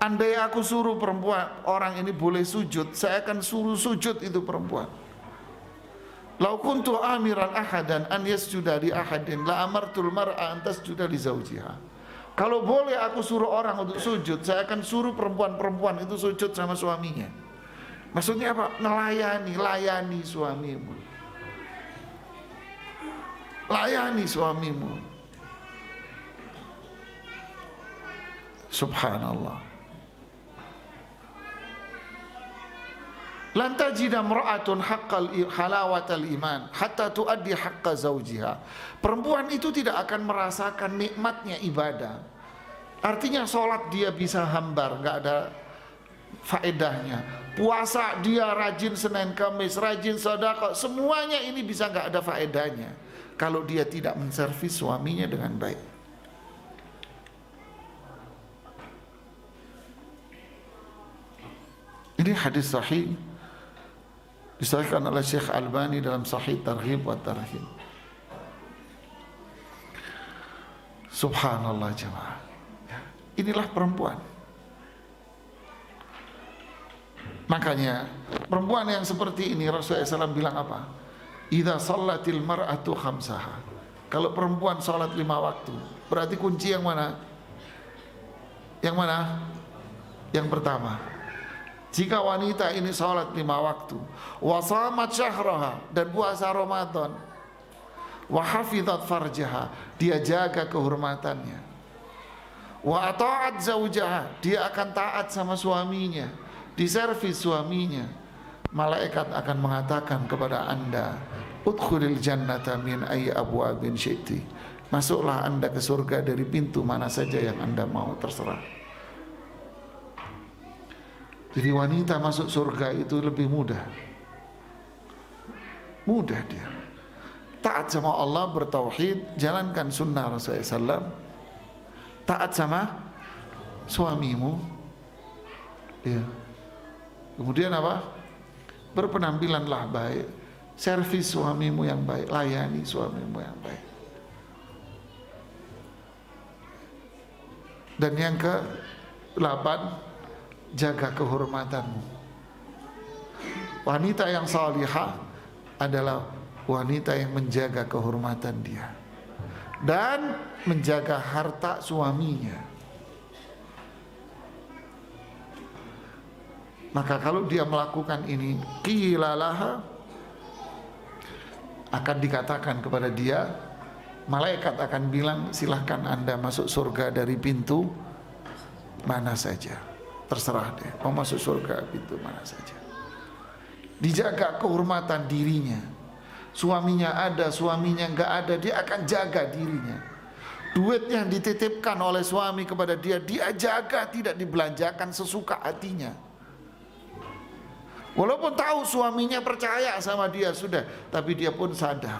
Andai aku suruh perempuan, orang ini boleh sujud, saya akan suruh sujud itu perempuan. Lau kuntu amiran ahadan an yasjuda li ahadin la amartul mar'a an tasjuda li zawjiha. Kalau boleh aku suruh orang untuk sujud, saya akan suruh perempuan itu sujud sama suaminya. Maksudnya apa? Layani suamimu. Layani suamimu. Subhanallah. Lan tajida imra'atun haqqal halawatal iman hatta tuaddi haqqa zawjiha. Perempuan itu tidak akan merasakan nikmatnya ibadah. Artinya sholat dia bisa hambar, nggak ada faedahnya. Puasa dia rajin Senin Kamis, rajin sedekah, semuanya ini bisa nggak ada faedahnya kalau dia tidak menservis suaminya dengan baik. Ini hadis sahih, disahihkan oleh Syekh Albani dalam Sahih Targhib wa Tarhib. Subhanallah jemaah. Inilah perempuan. Makanya perempuan yang seperti ini Rasulullah SAW bilang apa? Idza shallatil mar'atu khamsaha. Kalau perempuan salat 5 waktu, berarti kunci yang mana? Yang mana? Yang pertama, jika wanita ini salat 5 waktu, wa shamat syahraha, dan puasa Ramadan, wa hafizat farjaha, dia jaga kehormatannya, wa ata'at zaujaha, dia akan taat sama suaminya, diservis suaminya, malaikat akan mengatakan kepada anda, udkhulil jannata min ayyi abwabin syi'ti, masuklah anda ke surga dari pintu mana saja yang anda mau, terserah. Jadi wanita masuk surga itu lebih mudah dia taat sama Allah, bertauhid, jalankan sunnah Rasulullah SAW, taat sama suamimu, ya. Kemudian apa? Berpenampilanlah baik, servis suamimu yang baik, layani suamimu yang baik. Dan yang ke-8, jaga kehormatanmu. Wanita yang salihah adalah wanita yang menjaga kehormatan dia dan menjaga harta suaminya. Maka kalau dia melakukan ini, qilalaha, akan dikatakan kepada dia, malaikat akan bilang, silahkan anda masuk surga dari pintu mana saja, terserah deh, mau masuk surga pintu mana saja. Dijaga kehormatan dirinya. Suaminya ada, suaminya enggak ada, dia akan jaga dirinya. Duit yang dititipkan oleh suami kepada dia, dia jaga, tidak dibelanjakan sesuka hatinya. Walaupun tahu suaminya percaya sama dia sudah, tapi dia pun sadar.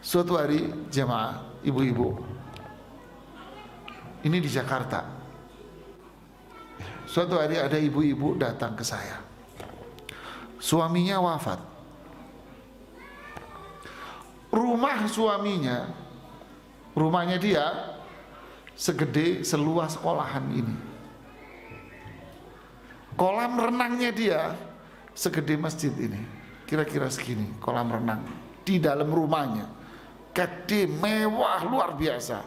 Suatu hari jemaah, ibu-ibu, ini di Jakarta. Suatu hari ada ibu-ibu datang ke saya. suaminya wafat. Rumah suaminya, rumahnya dia segede seluas sekolahan ini. Kolam renangnya dia segede masjid ini, kira-kira segini kolam renang di dalam rumahnya, gede, mewah, luar biasa.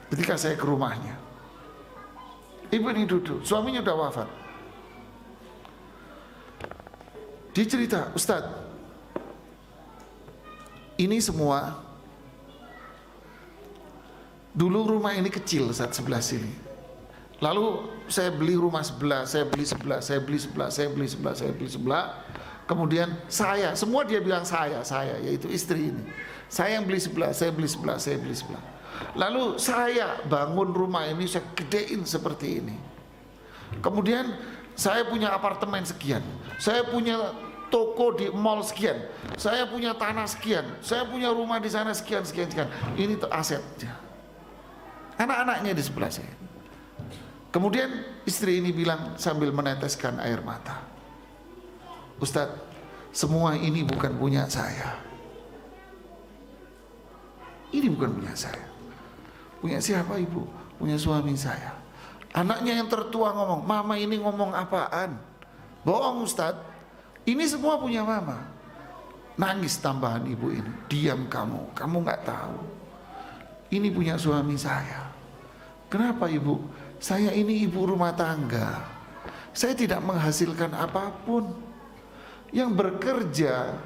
Ketika saya ke rumahnya, ibu ini duduk, suaminya udah wafat. Dia cerita, Ustadz, ini semua dulu rumah ini kecil saat sebelah sini. Lalu saya beli rumah sebelah, saya beli sebelah, saya beli sebelah, saya beli sebelah, saya beli sebelah. Kemudian saya, semua dia bilang saya, yaitu istri ini. Saya yang beli sebelah, saya beli sebelah, saya beli sebelah. Lalu saya bangun rumah ini, saya gedein seperti ini. Kemudian saya punya apartemen sekian, saya punya toko di mall sekian, saya punya tanah sekian, saya punya rumah di sana sekian. Ini asetnya. Anak-anaknya di sebelah saya. Kemudian istri ini bilang sambil meneteskan air mata, Ustadz, semua ini bukan punya saya. Ini bukan punya saya. Punya siapa ibu? Punya suami saya. Anaknya yang tertua ngomong, mama ini ngomong apaan? Bohong Ustadz, ini semua punya mama. Nangis tambahan ibu ini, diam kamu gak tahu. Ini punya suami saya. Kenapa ibu? Saya ini ibu rumah tangga. Saya tidak menghasilkan apapun. Yang bekerja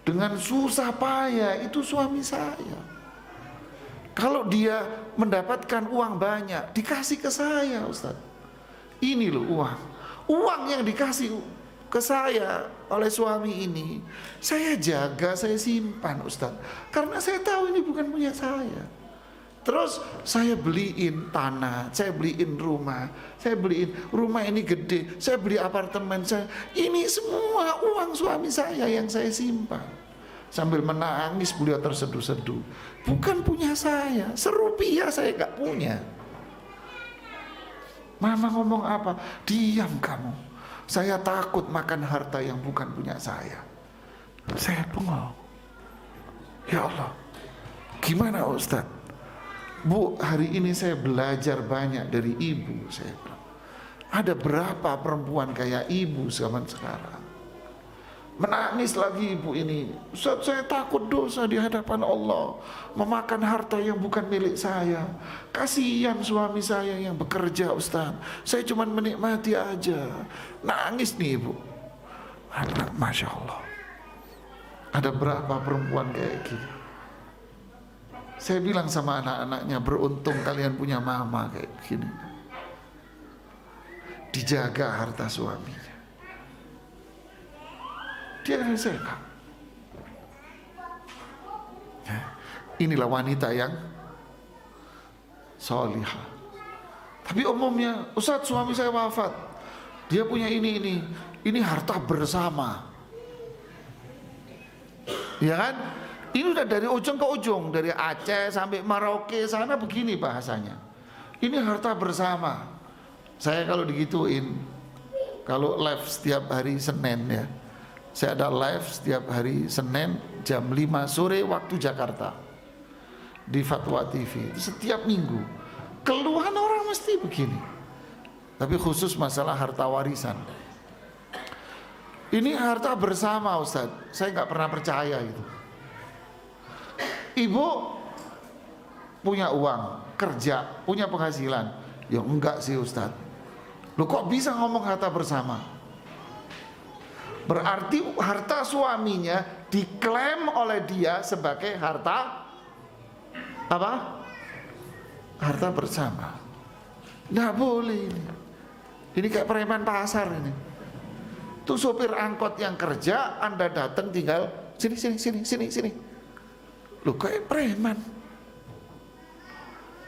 dengan susah payah itu suami saya. Kalau dia mendapatkan uang banyak, dikasih ke saya Ustaz. Ini loh uang yang dikasih ke saya oleh suami ini, saya jaga, saya simpan Ustaz. Karena saya tahu ini bukan punya saya. Terus saya beliin tanah, saya beliin rumah, saya beliin rumah ini gede, saya beli apartemen saya. Ini semua uang suami saya yang saya simpan. Sambil menangis beliau terseduh-seduh. Bukan punya saya, serupiah saya gak punya. Mama ngomong apa? Diam kamu. Saya takut makan harta yang bukan punya saya. Saya bengong. Ya Allah, gimana Ustadz? Bu, hari ini saya belajar banyak dari ibu. Saya bilang, ada berapa perempuan kayak ibu zaman sekarang? Menangis lagi ibu ini. Ustaz, saya takut dosa di hadapan Allah, memakan harta yang bukan milik saya. Kasihan suami saya yang bekerja Ustaz, saya cuma menikmati aja. Nangis nih ibu. Masya Allah, ada berapa perempuan kayak gini? Saya bilang sama anak-anaknya, beruntung kalian punya mama kayak gini. Dijaga harta suaminya. Dia akan sehat. Inilah wanita yang solihah. Tapi umumnya, Ustaz suami saya wafat, dia punya ini harta bersama. Ya kan? Ini udah dari ujung ke ujung, dari Aceh sampai Merauke sana begini bahasanya. Ini harta bersama. Saya kalau digituin, kalau live setiap hari Senin ya, saya ada live setiap hari Senin jam 5 sore waktu Jakarta di Fatwa TV. Setiap minggu keluhan orang mesti begini. Tapi khusus masalah harta warisan. Ini harta bersama Ustaz. Saya nggak pernah percaya itu. Ibu punya uang, kerja, punya penghasilan. Ya enggak sih Ustaz. Loh kok bisa ngomong harta bersama? Berarti harta suaminya diklaim oleh dia sebagai harta apa? Harta bersama. Nggak boleh ini. Ini kayak preman pasar ini. Tuh sopir angkot yang kerja, Anda datang tinggal sini. Loh kayak preman.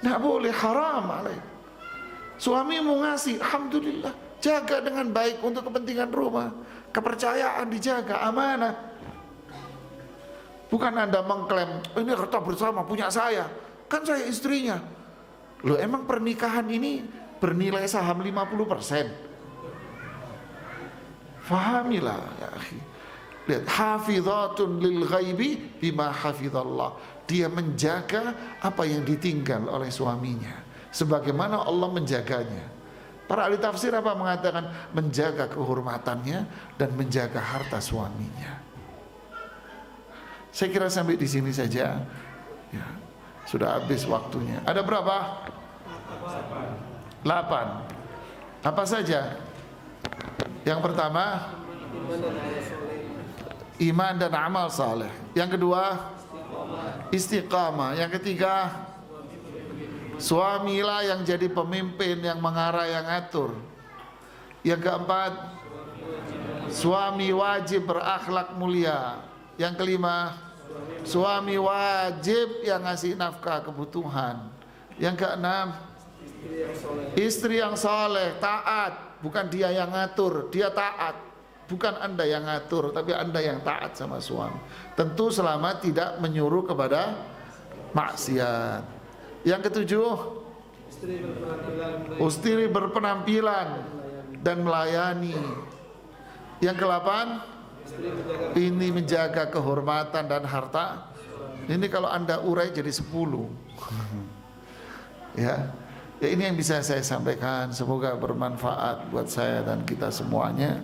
Nggak boleh, haram alaih. Suami mau ngasih, alhamdulillah, jaga dengan baik untuk kepentingan rumah. Kepercayaan dijaga, amanah. Bukan Anda mengklaim, ini harta bersama punya saya, kan saya istrinya. Loh emang pernikahan ini bernilai saham 50%? Fahamilah ya akhi. Lihat, hafizatun lil ghaibi bima hafizallah. Dia menjaga apa yang ditinggal oleh suaminya sebagaimana Allah menjaganya. Para ahli tafsir apa mengatakan? Menjaga kehormatannya dan menjaga harta suaminya. Saya kira sampai di sini saja. Ya, sudah habis waktunya. Ada berapa? 8. Apa saja? Yang pertama, iman dan amal saleh. Yang kedua, istiqamah. Yang ketiga, suamilah yang jadi pemimpin, yang mengarah, yang ngatur. Yang keempat, suami wajib berakhlak mulia. Yang kelima, suami wajib yang ngasih nafkah kebutuhan. Yang keenam, istri yang soleh, taat. Bukan dia yang ngatur, dia taat. Bukan Anda yang ngatur, tapi Anda yang taat sama suami. Tentu selama tidak menyuruh kepada maksiat. Yang ketujuh, istri berpenampilan dan melayani. Yang kedelapan, ini menjaga kehormatan dan harta. Ini kalau Anda urai jadi 10. Ya, ini yang bisa saya sampaikan. Semoga bermanfaat buat saya dan kita semuanya.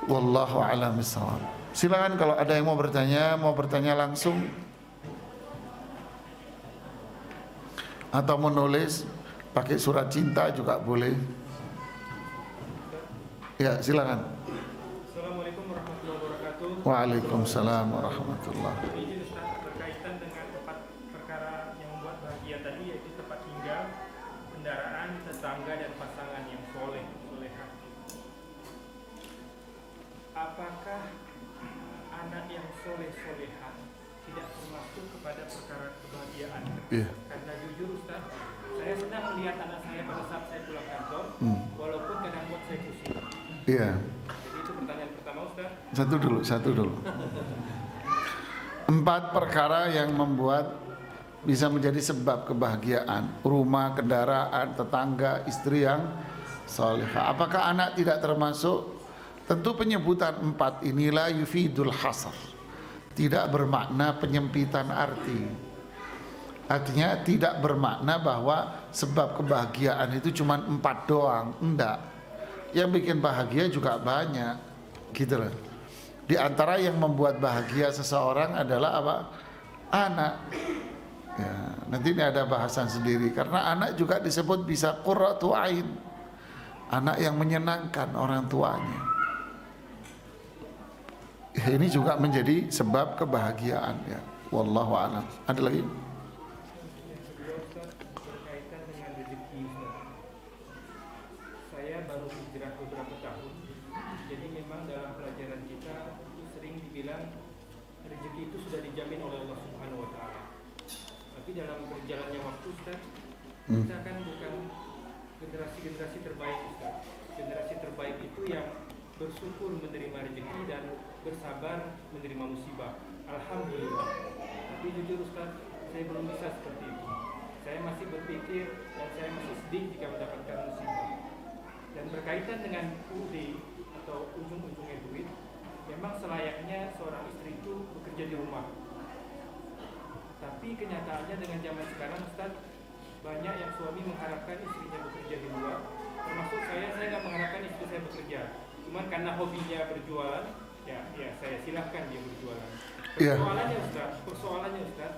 Wallahu a'lam bishawab. Silakan kalau ada yang mau bertanya langsung atau menulis pakai surat cinta juga boleh. Ya, silakan. Assalamualaikum warahmatullahi wabarakatuh. Waalaikumsalam warahmatullahi. Ini Ustaz berkaitan dengan tempat perkara yang membuat bahagia tadi, yaitu tempat tinggal, kendaraan, tetangga dan pasangan yang solehah. Apakah anak yang solehah tidak termasuk kepada perkara kebahagiaan? Iya. Karena jujur Ustaz, saya senang melihat anak saya pada saat saya pulang kantor, walaupun kadang buat saya pusing. Iya. Jadi itu pertanyaan pertama Ustaz. Satu dulu. 4 perkara yang membuat bisa menjadi sebab kebahagiaan: rumah, kendaraan, tetangga, istri yang salihah. Apakah anak tidak termasuk? Tentu penyebutan 4 inilah yufidul hasar, tidak bermakna penyempitan arti. Artinya tidak bermakna bahwa sebab kebahagiaan itu cuma 4 doang. Enggak. Yang bikin bahagia juga banyak, gitu loh. Di antara yang membuat bahagia seseorang adalah apa? Anak. Ya, nanti ini ada bahasan sendiri. Karena anak juga disebut bisa qurratu ain, anak yang menyenangkan orang tuanya. Ya, ini juga menjadi sebab kebahagiaan ya. Wallahu a'lam. Ada lagi? Berkaitan dengan rezeki Ustaz. Saya baru hijrah beberapa tahun. Jadi memang dalam pelajaran kita itu sering dibilang rezeki itu sudah dijamin oleh Allah Subhanahu wa taala. Tapi dalam berjalannya waktu Ustaz, kita kan bukan generasi terbaik Ustaz. Generasi terbaik itu yang bersyukur menerima rezeki dan bersabar menerima musibah. Alhamdulillah. Tapi jujur Ustaz, saya belum bisa seperti itu. Saya masih berpikir dan saya masih sedih jika mendapatkan musibah. Dan berkaitan dengan UD atau ujung-ujungnya duit, memang selayaknya seorang istri itu bekerja di rumah. Tapi kenyataannya dengan zaman sekarang Ustaz, banyak yang suami mengharapkan istrinya bekerja di luar. Termasuk saya nggak mengharapkan istri saya bekerja. Cuman karena hobinya berjualan, ya saya silahkan dia berjualan. Persoalannya Ustaz,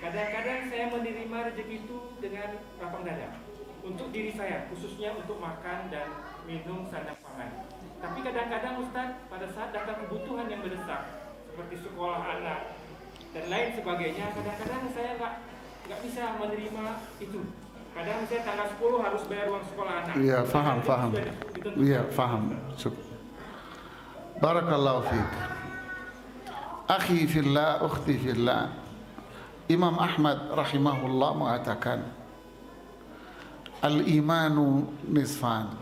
kadang-kadang saya menerima rezeki itu dengan lapang dada untuk diri saya, khususnya untuk makan dan minum sandang pangan. Tapi kadang-kadang Ustaz, pada saat datang kebutuhan yang mendesak seperti sekolah anak dan lain sebagainya, kadang-kadang saya nggak bisa menerima itu. Kadang saya tanggal 10 harus bayar uang sekolah anak. Iya, faham. Iya, faham. Barakallahu fiik. Akhi fillah, ukhti fillah. Imam Ahmad rahimahullah mengatakan, al-imanu nisfan.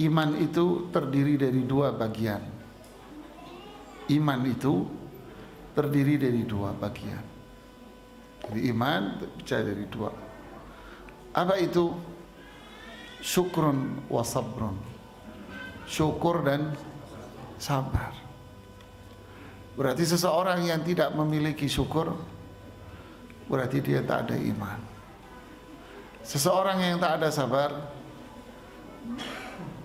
Iman itu terdiri dari 2 bagian. Iman itu terdiri dari 2 bagian. Jadi iman terpecah dari 2. Apa itu? Syukrun wa sabrun. syukur dan sabar. Berarti seseorang yang tidak memiliki syukur, berarti dia tak ada iman. Seseorang yang tak ada sabar,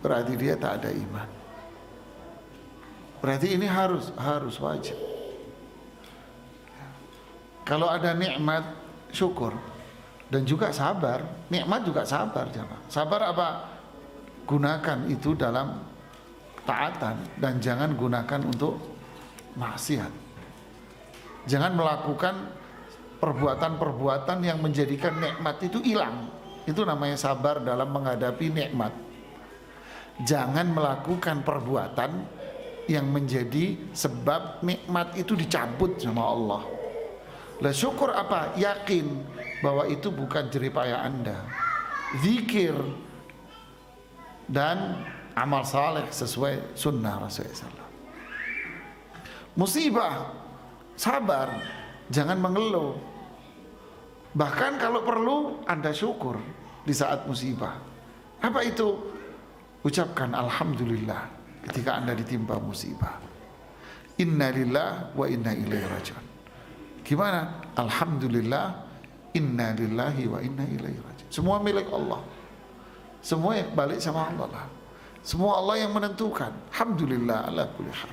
berarti dia tak ada iman. Berarti ini harus wajib. Kalau ada nikmat, syukur. Dan juga sabar. Nikmat juga sabar, jemaah. Sabar apa? Gunakan itu dalam taatan dan jangan gunakan untuk maksiat. Jangan melakukan perbuatan-perbuatan yang menjadikan nikmat itu hilang. Itu namanya sabar dalam menghadapi nikmat. Jangan melakukan perbuatan yang menjadi sebab nikmat itu dicabut sama Allah. Lah syukur apa? Yakin bahwa itu bukan jeripaya Anda. Zikir dan amal saleh sesuai sunnah Rasulullah SAW. Musibah, sabar, jangan mengeluh. Bahkan kalau perlu Anda syukur di saat musibah. Apa itu? Ucapkan alhamdulillah ketika Anda ditimpa musibah. Inna lillahi wa inna ilaihi raji'un. Gimana? Alhamdulillah, inna lillahi wa inna ilaihi raji'un. Semua milik Allah. Semua yang balik sama Allah lah. Semua Allah yang menentukan. Alhamdulillah ala kulli hal.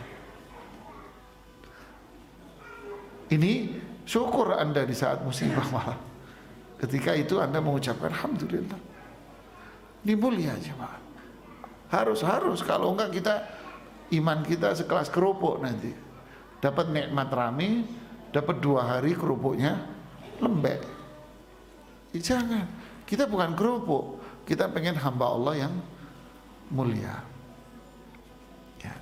Ini syukur Anda di saat musibah malah. Ketika itu Anda mengucapkan alhamdulillah. Ini mulia jemaah. Harus kalau enggak kita iman kita sekelas kerupuk nanti. Dapat nikmat rame, dapat 2 hari kerupuknya lembek. Jangan. Kita bukan kerupuk. Kita pengen hamba Allah yang mulia. Ya.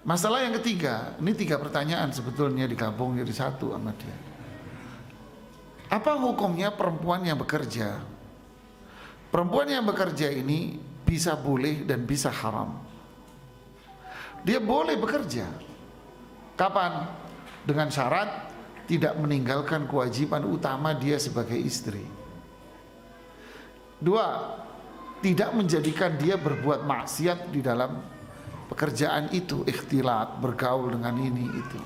Masalah yang ketiga, ini 3 pertanyaan sebetulnya digabung jadi satu sama dia. Apa hukumnya perempuan yang bekerja? Perempuan yang bekerja ini bisa boleh dan bisa haram. Dia boleh bekerja. Kapan? Dengan syarat tidak meninggalkan kewajiban utama dia sebagai istri. 2, tidak menjadikan dia berbuat maksiat di dalam pekerjaan itu, ikhtilat, bergaul dengan ini itu.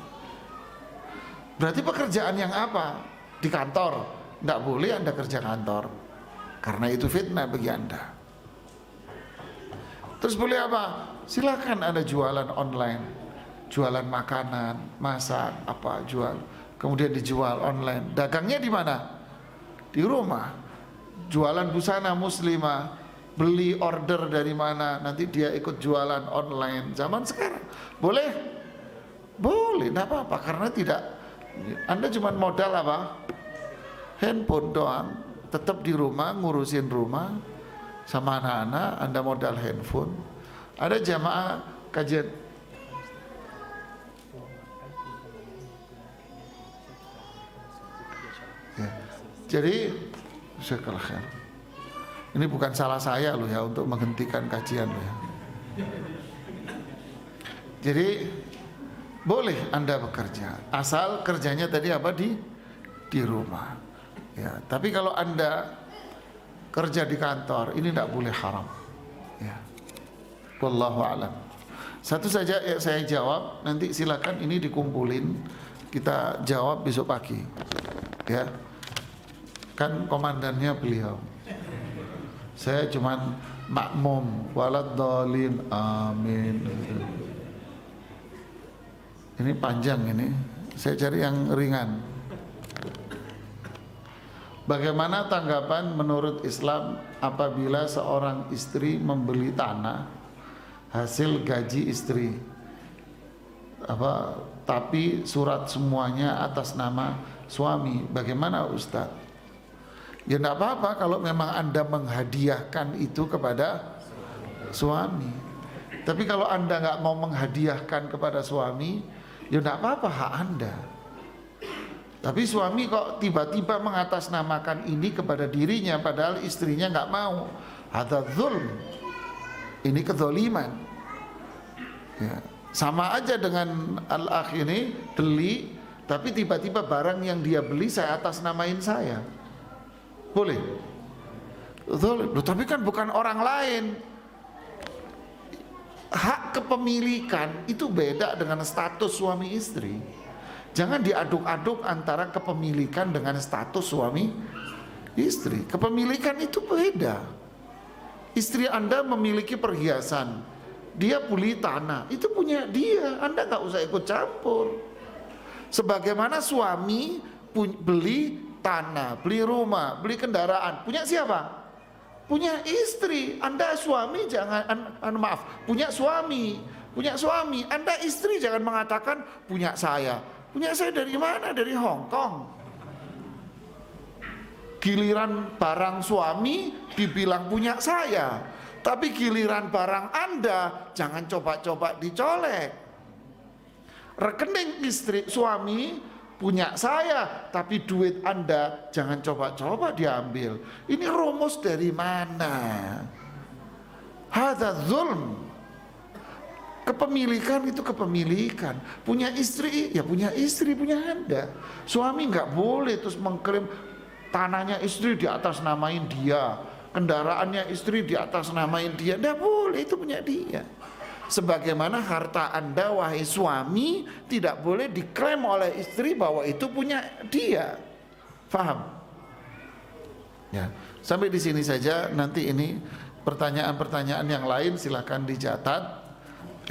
Berarti pekerjaan yang apa? Di kantor, tidak boleh Anda kerja kantor, karena itu fitnah bagi Anda. Terus boleh apa? Silakan Anda jualan online, jualan makanan, masak, apa jual, kemudian dijual online. Dagangnya di mana? Di rumah. Jualan busana muslimah, beli order dari mana, nanti dia ikut jualan online. Zaman sekarang boleh? Boleh, tidak apa-apa, karena tidak. Anda cuma modal apa? Handphone doang. Tetap di rumah, ngurusin rumah sama anak-anak. Anda modal handphone. Ada jamaah kajian. Ya. Jadi syukur khair. Ini bukan salah saya loh ya untuk menghentikan kajian loh ya. Jadi boleh Anda bekerja, asal kerjanya tadi apa di rumah. Ya, tapi kalau Anda kerja di kantor, ini tidak boleh haram. Ya. Wallahu a'lam. Satu saja ya saya jawab, nanti silakan ini dikumpulin, kita jawab besok pagi. Ya. Kan komandannya beliau. Saya cuman makmum, waladhdallin, amin. Ini panjang ini. Saya cari yang ringan. Bagaimana tanggapan menurut Islam apabila seorang istri membeli tanah hasil gaji istri, tapi surat semuanya atas nama suami? Bagaimana Ustadz? Ya tidak apa-apa kalau memang Anda menghadiahkan itu kepada suami. Tapi kalau Anda nggak mau menghadiahkan kepada suami, ya tidak apa-apa, hak Anda. Tapi suami kok tiba-tiba mengatasnamakan ini kepada dirinya, padahal istrinya nggak mau. Hadza dzulm. Ini kezaliman. Ya. Sama aja dengan al-akh ini beli, tapi tiba-tiba barang yang dia beli saya atasnamain saya. Boleh? Tapi kan bukan orang lain. Hak kepemilikan itu beda dengan status suami istri. Jangan diaduk-aduk antara kepemilikan dengan status suami istri. Kepemilikan itu beda. Istri Anda memiliki perhiasan, dia beli tanah, itu punya dia, Anda nggak usah ikut campur. Sebagaimana suami beli tanah, beli rumah, beli kendaraan, punya siapa? Punya istri. Anda suami jangan, punya suami, Anda istri jangan mengatakan punya saya. Punya saya dari mana? Dari Hong Kong. Giliran barang suami dibilang punya saya, tapi giliran barang Anda jangan coba-coba dicolek. Rekening istri suami punya saya, tapi duit Anda jangan coba-coba diambil. Ini rumus dari mana? Hadza zulm. Kepemilikan itu kepemilikan. Punya istri ya punya istri, punya Anda. Suami nggak boleh terus mengklaim tanahnya istri di atas namain dia, kendaraannya istri di atas namain dia. Nggak boleh, itu punya dia. Sebagaimana harta Anda wahai suami tidak boleh diklaim oleh istri bahwa itu punya dia. Faham? Ya, sampai di sini saja. Nanti ini pertanyaan-pertanyaan yang lain silakan dicatat.